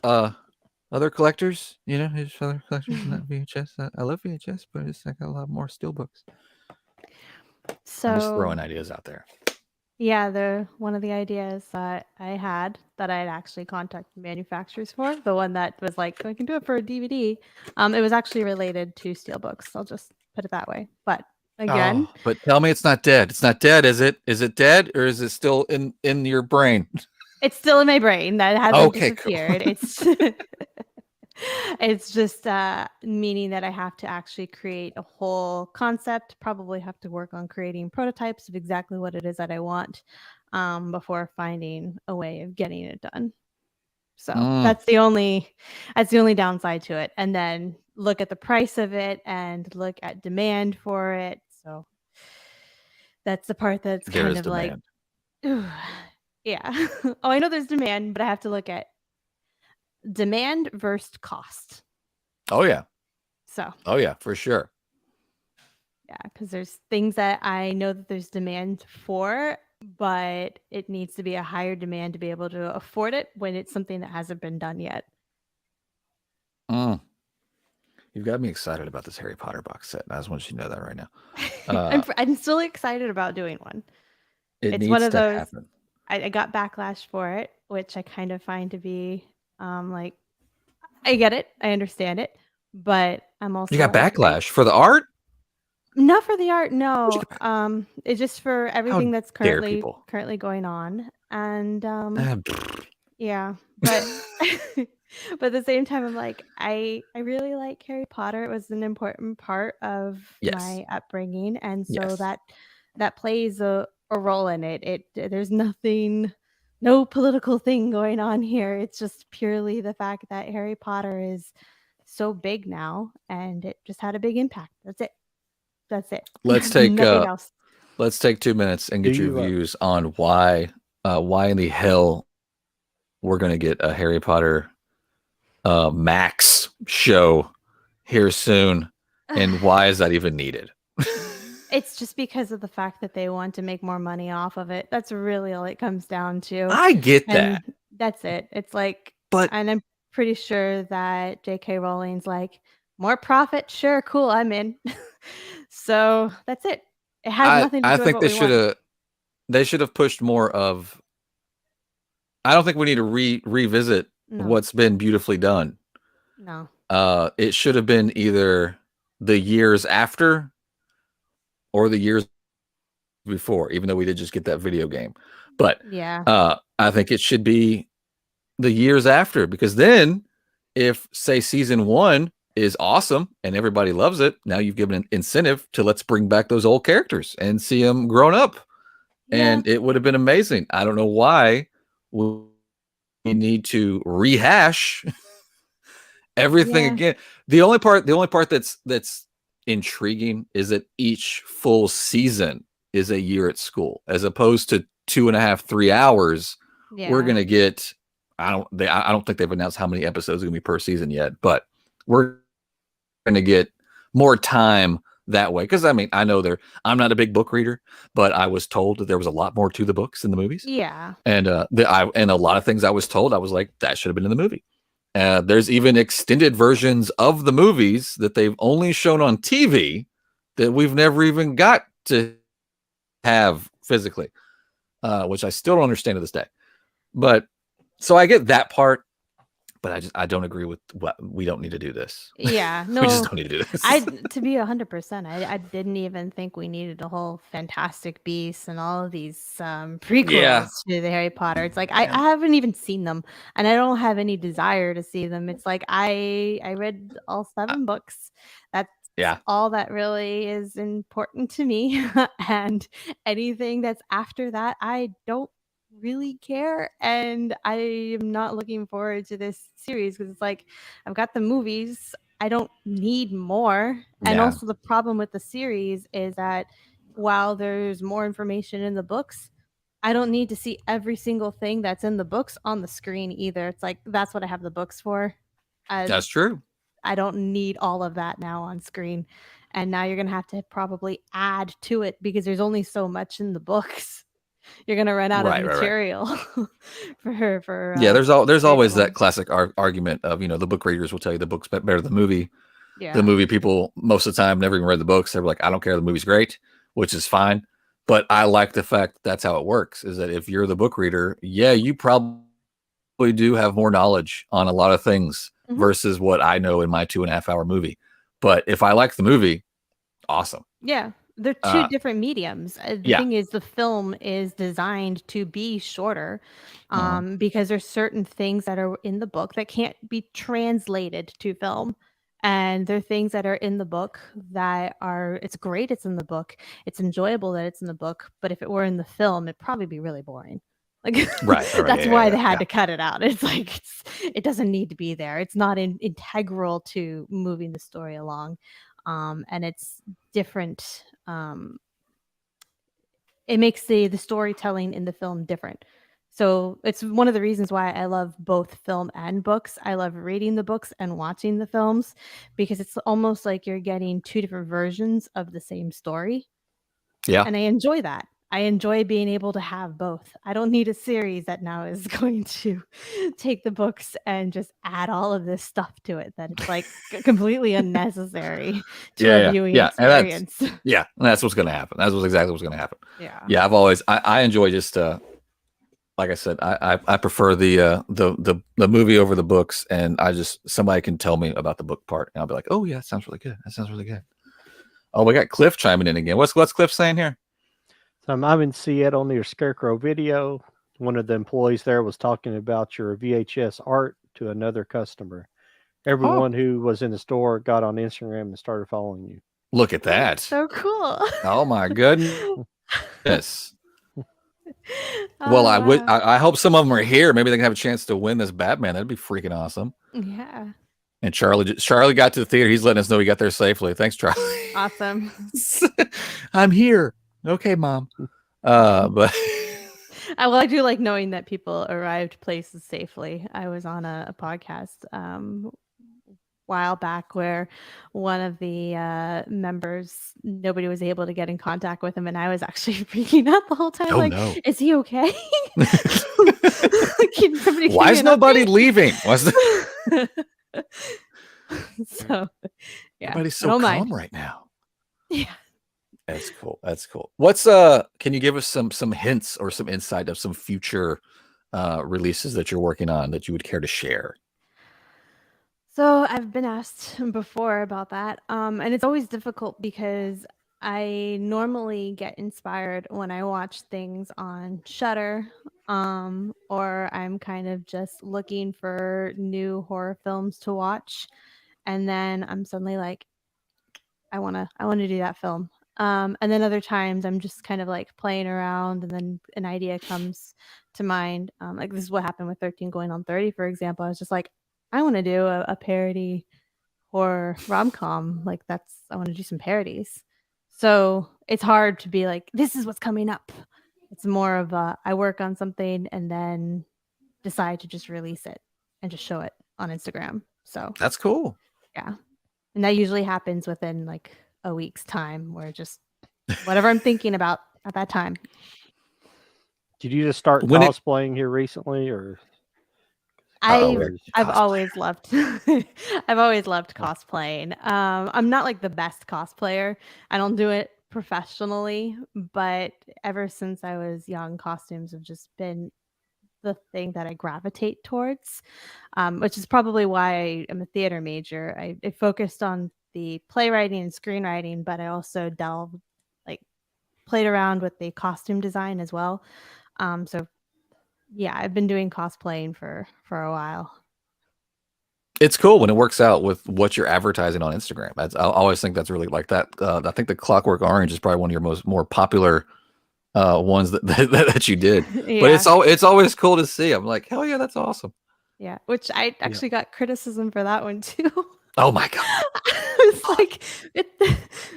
other collectors, you know, there's other collectors in that VHS. I love VHS, but it's like a lot more steelbooks. So I'm just throwing ideas out there. Yeah, one of the ideas that I had that I had actually contacted manufacturers for, the one that was like, I can do it for a DVD. It was actually related to steelbooks. I'll just put it that way. But again, but tell me it's not dead. It's not dead, is it? Is it dead, or is it still in your brain? It's still in my brain. That hasn't disappeared. Cool. It's it's just meaning that I have to actually create a whole concept, probably have to work on creating prototypes of exactly what it is that I want before finding a way of getting it done. So that's the only downside to it. And then look at the price of it and look at demand for it. So that's the part that's kind of demand. Like, yeah. Oh, I know there's demand, but I have to look at demand versus cost. Oh yeah. So. Oh yeah, for sure. Yeah, because there's things that I know that there's demand for, but it needs to be a higher demand to be able to afford it when it's something that hasn't been done yet. You've got me excited about this Harry Potter box set. I just want you to know that right now. I'm still excited about doing one. It's one of those. Happen. I got backlash for it, which I kind of find to be like, I get it, I understand it, but I'm also. You got backlash for the art? Not for the art, no. It's just for everything that's currently going on, and yeah, but but at the same time, I'm like, I really like Harry Potter. It was an important part of my upbringing, and so that plays a role in it. There's no political thing going on here. It's just purely the fact that Harry Potter is so big now, and it just had a big impact. That's it. Let's take let's take 2 minutes and get your views on why in the hell we're going to get a Harry Potter Max show here soon, and why is that even needed? It's just because of the fact that they want to make more money off of it. That's really all it comes down to. I get that. That's it. It's like, but and I'm pretty sure that J.K. Rowling's like, more profit, sure, cool, I'm in. So that's it. It has nothing to do with what we want. They should have pushed more of. I don't think we need to revisit what's been beautifully done. No. It should have been either the years after or the years before, even though we did just get that video game. But yeah, I think it should be the years after, because then if, say, season 1 is awesome and everybody loves it, now you've given an incentive to let's bring back those old characters and see them grown up. And it would have been amazing. I don't know why we need to rehash everything again. The only part that's intriguing is that each full season is a year at school, as opposed to 2.5, 3 hours. Yeah. We're gonna get. I don't think they've announced how many episodes are gonna be per season yet, but we're gonna get more time that way. Because I mean, I know I'm not a big book reader, but I was told that there was a lot more to the books than the movies. Yeah. And and a lot of things I was told, I was like, that should have been in the movie. There's even extended versions of the movies that they've only shown on TV that we've never even got to have physically, which I still don't understand to this day. But so I get that part, but I don't agree with what we don't need to do this. Yeah, no, we just don't need to do this. To be 100%, I didn't even think we needed a whole Fantastic Beasts and all of these prequels to the Harry Potter. It's like I haven't even seen them, and I don't have any desire to see them. It's like I read all 7 books. That's all that really is important to me, and anything that's after that, I don't really care, and I am not looking forward to this series because it's like I've got the movies, I don't need more. And also the problem with the series is that while there's more information in the books, I don't need to see every single thing that's in the books on the screen either. It's like that's what I have the books for. That's true. I don't need all of that now on screen, and now you're gonna have to probably add to it because there's only so much in the books. You're gonna run out of material for there's always that classic argument of, the book readers will tell you the book's better than the movie. The movie people most of the time never even read the books. They're like, I don't care, the movie's great, which is fine. But I like the fact that's how it works, is that if you're the book reader, you probably do have more knowledge on a lot of things versus what I know in my 2.5 hour movie. But if I like the movie, awesome. Yeah. They're 2 different mediums. The thing is, the film is designed to be shorter because there's certain things that are in the book that can't be translated to film. And there are things that are in the book that it's great it's in the book. It's enjoyable that it's in the book. But if it were in the film, it'd probably be really boring. Like, that's why they had to cut it out. It's like, it doesn't need to be there. It's not integral to moving the story along. And it's different. It makes the storytelling in the film different. So it's one of the reasons why I love both film and books. I love reading the books and watching the films because it's almost like you're getting 2 different versions of the same story. Yeah. And I enjoy that. I enjoy being able to have both. I don't need a series that now is going to take the books and just add all of this stuff to it that it's like completely unnecessary to a viewing experience. And that's what's going to happen. That's exactly what's going to happen. Yeah. I've always I enjoy just like I said, I prefer the movie over the books, and somebody can tell me about the book part, and I'll be like, oh yeah, that sounds really good. That sounds really good. Oh, we got Cliff chiming in again. What's Cliff saying here? I'm in Seattle near Scarecrow Video. One of the employees there was talking about your VHS art to another customer. Everyone who was in the store got on Instagram and started following you. Look at that. So cool. Oh my goodness. Yes. Well, I hope some of them are here. Maybe they can have a chance to win this Batman. That'd be freaking awesome. Yeah. And Charlie got to the theater. He's letting us know he got there safely. Thanks, Charlie. Awesome. I'm here. Okay, Mom. But I do like knowing that people arrived places safely. I was on a podcast while back where one of the members, nobody was able to get in contact with him, and I was actually freaking out the whole time. No. Is he okay? Why is nobody leaving? So everybody's so calm right now. Yeah. That's cool. That's cool. What's can you give us some hints or some insight of some future releases that you're working on that you would care to share? So I've been asked before about that. And it's always difficult because I normally get inspired when I watch things on Shudder, or I'm kind of just looking for new horror films to watch. And then I'm suddenly like, I wanna do that film. And then other times I'm just kind of like playing around, and then an idea comes to mind. Like this is what happened with 13 Going on 30, for example. I was just like, I want to do a parody horror rom-com. Like I want to do some parodies. So it's hard to be like, this is what's coming up. It's more of I work on something and then decide to just release it and just show it on Instagram. So that's cool. Yeah. And that usually happens within like a week's time, where just whatever I'm thinking about at that time. Did you just start cosplaying here recently, or? I've always loved I've always loved cosplaying. I'm not like the best cosplayer. I don't do it professionally, but ever since I was young, costumes have just been the thing that I gravitate towards, which is probably why I'm a theater major. I focused on the playwriting and screenwriting, but I also played around with the costume design as well. So yeah, I've been doing cosplaying for a while. It's cool when it works out with what you're advertising on Instagram. I always think that's really like that. I think the Clockwork Orange is probably one of your more popular ones that you did. Yeah. But it's always cool to see. I'm like, hell yeah, that's awesome. Yeah, which I actually got criticism for that one too. Oh my god! It's like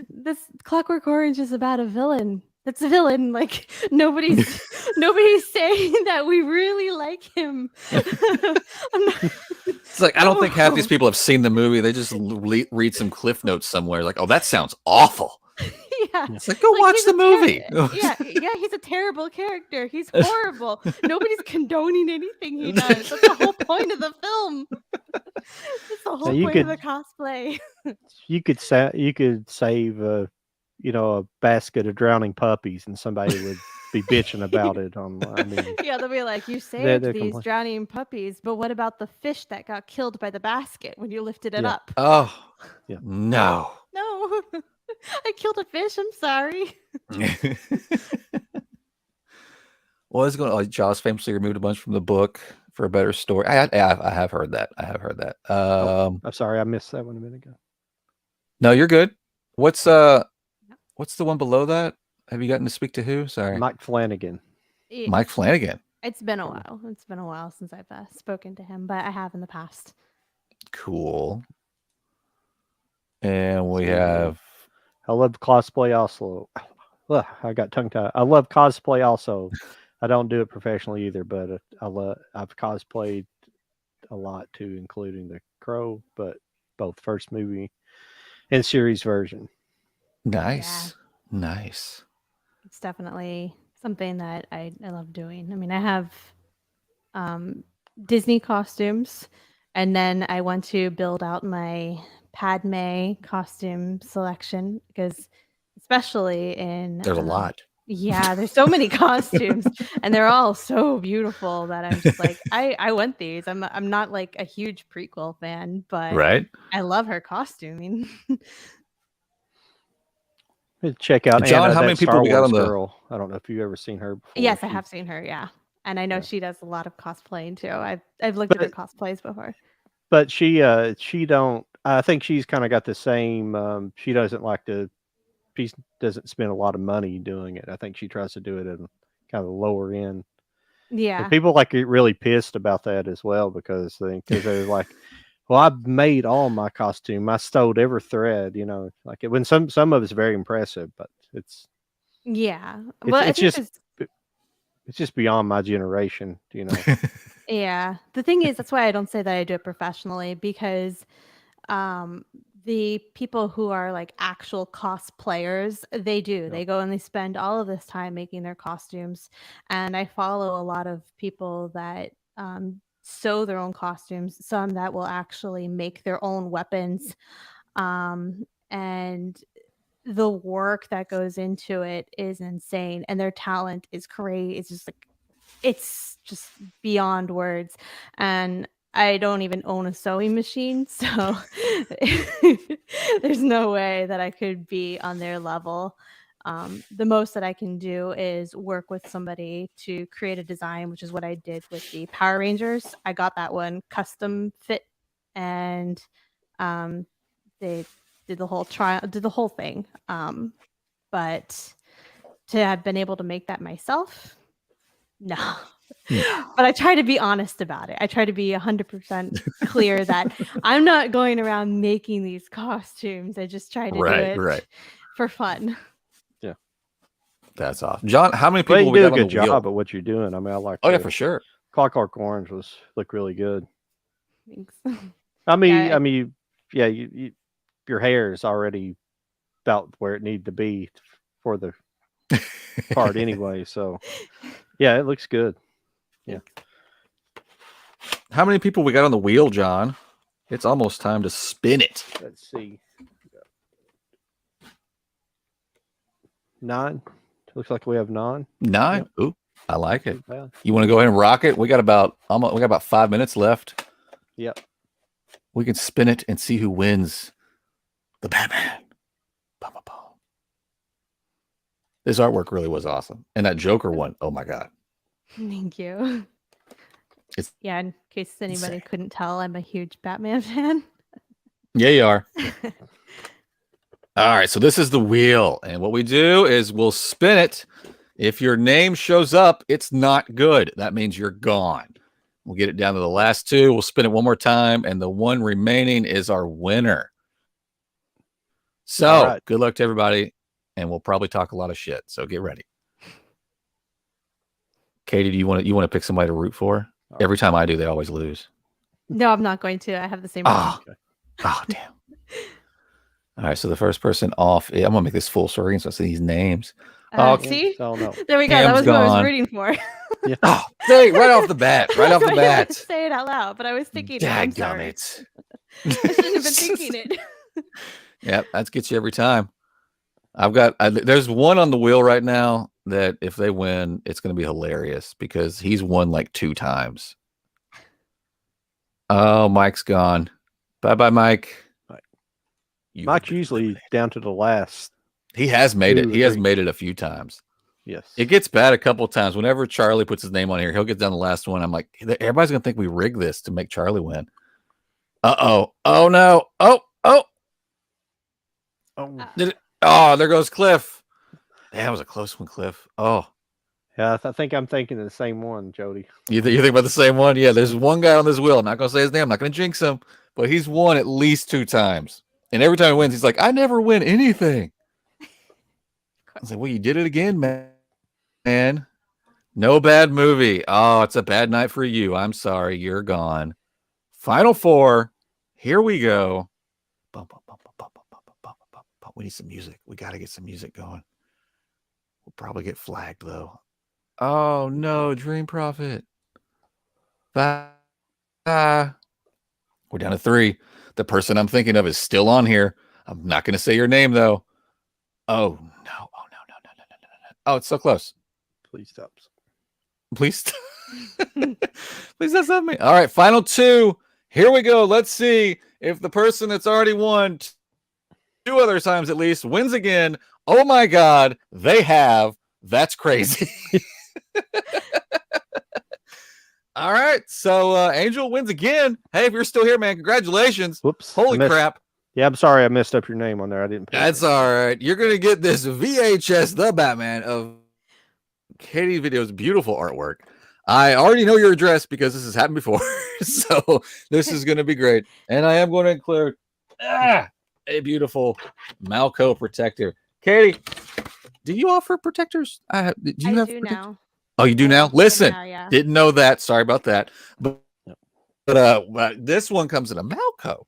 this Clockwork Orange is about a villain. That's a villain. Like nobody's saying that we really like him. It's like I don't think half these people have seen the movie. They just read some cliff notes somewhere. Like, oh, that sounds awful. Yeah, it's like go watch the movie. Yeah, he's a terrible character. He's horrible. Nobody's condoning anything he does. That's the whole point of the film. That's the whole point of the cosplay. You could save a basket of drowning puppies, and somebody would be bitching about it. Yeah, they'll be like, you saved these drowning puppies, but what about the fish that got killed by the basket when you lifted it up? Oh, yeah. No. I killed a fish. I'm sorry. Well, it's going. Jaws famously removed a bunch from the book for a better story. I have heard that. I'm sorry, I missed that one a minute ago. No, you're good. What's the one below that? Have you gotten to speak to who? Sorry, Mike Flanagan. Mike Flanagan. It's been a while. It's been a while since I've spoken to him, but I have in the past. Cool. And we have. I love cosplay also. Ugh, I got tongue tied. I love cosplay also. I don't do it professionally either, but I've cosplayed a lot too, including The Crow, but both first movie and series version. Nice. Yeah. Nice. It's definitely something that I love doing. I mean, I have Disney costumes, and then I want to build out my Padme costume selection, because especially in there's a lot. Yeah, there's so many costumes and they're all so beautiful that I'm just like, I want these. I'm not like a huge prequel fan, but right. I love her costuming. Check out John. Anna, how many people we got on the girl? I don't know if you've ever seen her before. Yes, I have seen her. Yeah, and I know she does a lot of cosplaying too. I've looked at her cosplays before. But she don't. I think she's kind of got the same. She doesn't like to. She doesn't spend a lot of money doing it. I think she tries to do it at kind of lower end. Yeah. And people get really pissed about that as well, because they're like, well, I've made all my costume. I stole every thread, like it, when some of it's very impressive, but it's. Yeah. Well, it's just beyond my generation, Yeah. The thing is, that's why I don't say that I do it professionally, because the people who are like actual cosplayers, they go and they spend all of this time making their costumes. And I follow a lot of people that sew their own costumes, some that will actually make their own weapons. And the work that goes into it is insane, and their talent is crazy. It's just beyond words. And I don't even own a sewing machine, so there's no way that I could be on their level. The most that I can do is work with somebody to create a design, which is what I did with the Power Rangers. I got that one custom fit, and they did the whole thing. But to have been able to make that myself, no, But I try to be honest about it. I try to be 100% clear that I'm not going around making these costumes. I just try to do it for fun. Yeah. That's awesome. John, how many people you we do got a good on the wheel? job at what you're doing. I mean, I like yeah, for sure. Clockwork Orange looked really good. Thanks. I mean, your hair is already about where it needed to be for the part anyway. So, yeah, it looks good. Yeah. How many people we got on the wheel, John? It's almost time to spin it. Let's see. 9. Looks like we have 9. 9. Yep. Ooh, I like it. You want to go ahead and rock it? We got about 5 minutes left. Yep. We can spin it and see who wins the Batman. Bum, bum, bum. This artwork really was awesome. And that Joker one, oh my God. Thank you. In case anybody couldn't tell, I'm a huge Batman fan. Yeah, you are. All right, so this is the wheel. And what we do is we'll spin it. If your name shows up, it's not good. That means you're gone. We'll get it down to the last 2. We'll spin it one more time, and the one remaining is our winner. So good luck to everybody, and we'll probably talk a lot of shit. So get ready. Katie, do you want to pick somebody to root for? Every time I do, they always lose. No, I'm not going to. I have the same. Oh, damn. All right, so the first person off. I'm gonna make this full screen so I see these names. See, no. There we go. Cam's that was gone. what I was rooting for. Yeah. Oh, dang, right off the bat. Right off the bat. Say it out loud, but I was thinking it. I'm sorry. It. I shouldn't have been thinking it. Yep, that gets you every time. There's one on the wheel right now that if they win, it's going to be hilarious because he's won like 2 times. Oh, Mike's gone. Bye, Mike. Mike's usually down to the last. He has made it. He has made it a few times. Yes. It gets bad a couple of times. Whenever Charlie puts his name on here, he'll get down the last one. I'm like, everybody's going to think we rigged this to make Charlie win. Uh-oh. Oh, no. Oh. There goes Cliff. Yeah, that was a close one, Cliff. Oh. Yeah, I think I'm thinking of the same one, Jody. You think about the same one? Yeah, there's one guy on this wheel. I'm not going to say his name. I'm not going to jinx him. But he's won at least 2 times. And every time he wins, he's like, I never win anything. I was like, well, you did it again, man. No bad movie. Oh, it's a bad night for you. I'm sorry. You're gone. Final 4. Here we go. We need some music. We got to get some music going. We'll probably get flagged, though. Oh, no. Dream Prophet. Bye. We're down to 3. The person I'm thinking of is still on here. I'm not going to say your name, though. Oh, no. Oh, no. Oh, it's so close. Please stop. Please stop. Please stop me. All right, final 2. Here we go. Let's see if the person that's already won 2 other times at least wins again. Oh, my God. They have. That's crazy. All right, so Angel wins again. Hey, if you're still here, man, congratulations. Whoops. Holy crap. Yeah, I'm sorry I messed up your name on there. I didn't pay That's all right. You're going to get this VHS The Batman of Katie Video's beautiful artwork. I already know your address because this has happened before. So this is going to be great. And I am going to include a beautiful Malco protector. Katie, do you offer protectors? Do now. Oh, you do now? Listen, didn't know that. Sorry about that. But this one comes in a Malco.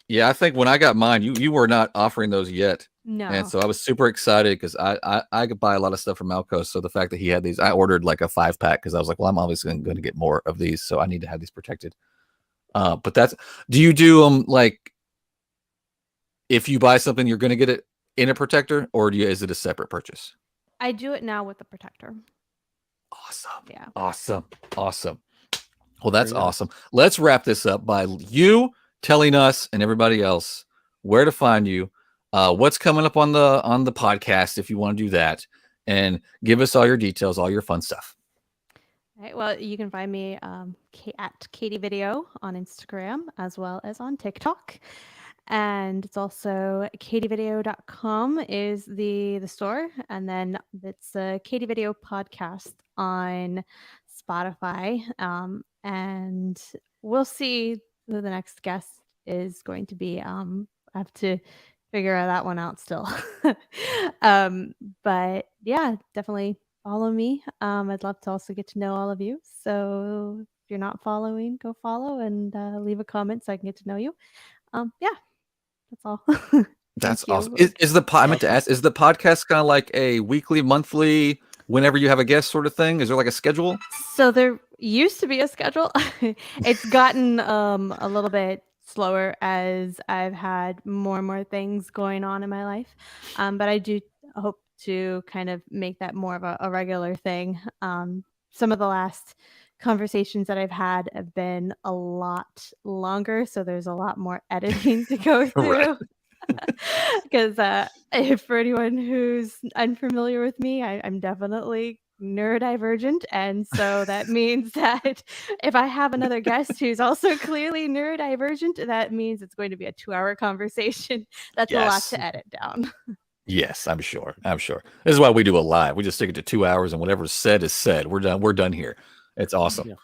Yeah, I think when I got mine, you were not offering those yet. No. And so I was super excited because I could buy a lot of stuff from Malco. So the fact that he had these, I ordered like a 5-pack because I was like, well, I'm obviously going to get more of these. So I need to have these protected. But do you do them like if you buy something, you're going to get it in a protector, or is it a separate purchase? I do it now with the protector. Awesome. Yeah. Awesome. Well, that's awesome. Let's wrap this up by you telling us and everybody else where to find you, what's coming up on the podcast if you want to do that, and give us all your details, all your fun stuff. All right. Well, you can find me at Kadi Video on Instagram as well as on TikTok. And it's also kadivideo.com is the store. And then it's Kadi Video Podcast on Spotify. And we'll see who the next guest is going to be. I have to figure that one out still. But yeah, definitely follow me. I'd love to also get to know all of you. So if you're not following, go follow and leave a comment so I can get to know you. Yeah, that's all. That's awesome. I meant to ask, is the podcast kind of like a weekly, monthly, whenever you have a guest sort of thing? Is there like a schedule? So there used to be a schedule. It's gotten a little bit slower as I've had more and more things going on in my life. But I do hope to kind of make that more of a regular thing. Some of the last conversations that I've had have been a lot longer, so there's a lot more editing to go through. Because if for anyone who's unfamiliar with me, I'm definitely neurodivergent, and so that means that if I have another guest who's also clearly neurodivergent, that means it's going to be a 2-hour conversation. That's a lot to edit down. Yes, I'm sure. This is why we do a live. We just stick it to 2 hours, and whatever's said is said. We're done here. It's awesome. Yeah.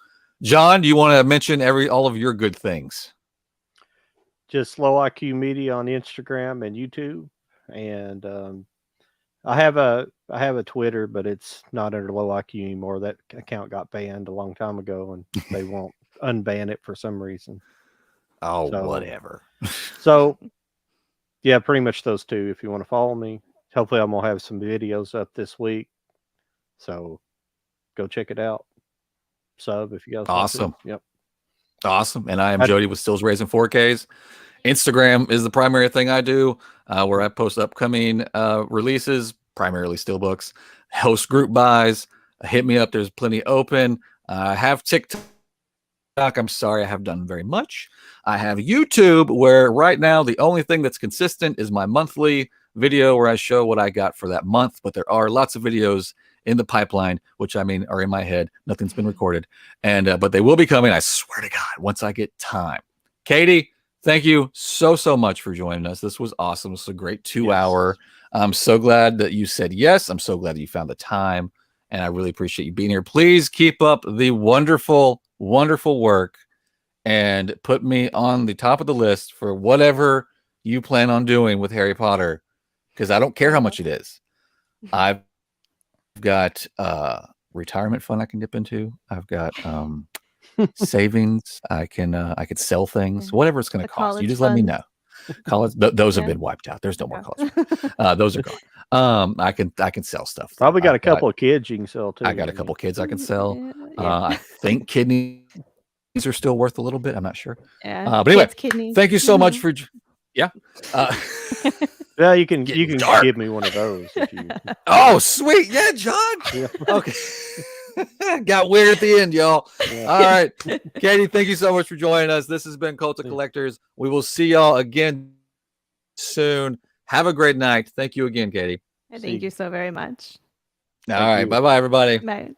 John, do you want to mention all of your good things? Just Low IQ Media on Instagram and YouTube, and I have a Twitter, but it's not under Low IQ anymore. That account got banned a long time ago, and they won't unban it for some reason. Oh, so, whatever. So, yeah, pretty much those two. If you want to follow me, hopefully I'm gonna have some videos up this week. So, go check it out. Sub if you guys. Awesome. Want to. Yep. Awesome. And I am Jody with Stills Raising 4Ks. Instagram is the primary thing I do, where I post upcoming releases, primarily still books, host group buys. Hit me up. There's plenty open. I have TikTok. I'm sorry, I have done very much. I have YouTube, where right now the only thing that's consistent is my monthly video where I show what I got for that month. But there are lots of videos in the pipeline, which are in my head. Nothing's been recorded, and but they will be coming. I swear to God, once I get time. Katie, thank you so much for joining us. This was awesome. This was a great 2-hour. I'm so glad that you said yes. I'm so glad that you found the time, and I really appreciate you being here. Please keep up the wonderful, wonderful work, and put me on the top of the list for whatever you plan on doing with Harry Potter, because I don't care how much it is. I've got retirement fund I can dip into. I've got savings. I could sell things, whatever it's going to cost. You just let me know. College, those have been wiped out. There's no more college. Those are gone. I can sell stuff. Probably got a couple of kids you can sell too. I got a couple of kids I can sell. I think kidneys are still worth a little bit. I'm not sure. But anyway, thank you so much for. Yeah. Yeah, you can give me one of those. If you... Oh, sweet. Yeah, John. Yeah. Okay. Got weird at the end, y'all. Yeah. All right. Katie, thank you so much for joining us. This has been Cult of Collectors. We will see y'all again soon. Have a great night. Thank you again, Katie. Thank you so very much. All right. Bye-bye, everybody. Bye.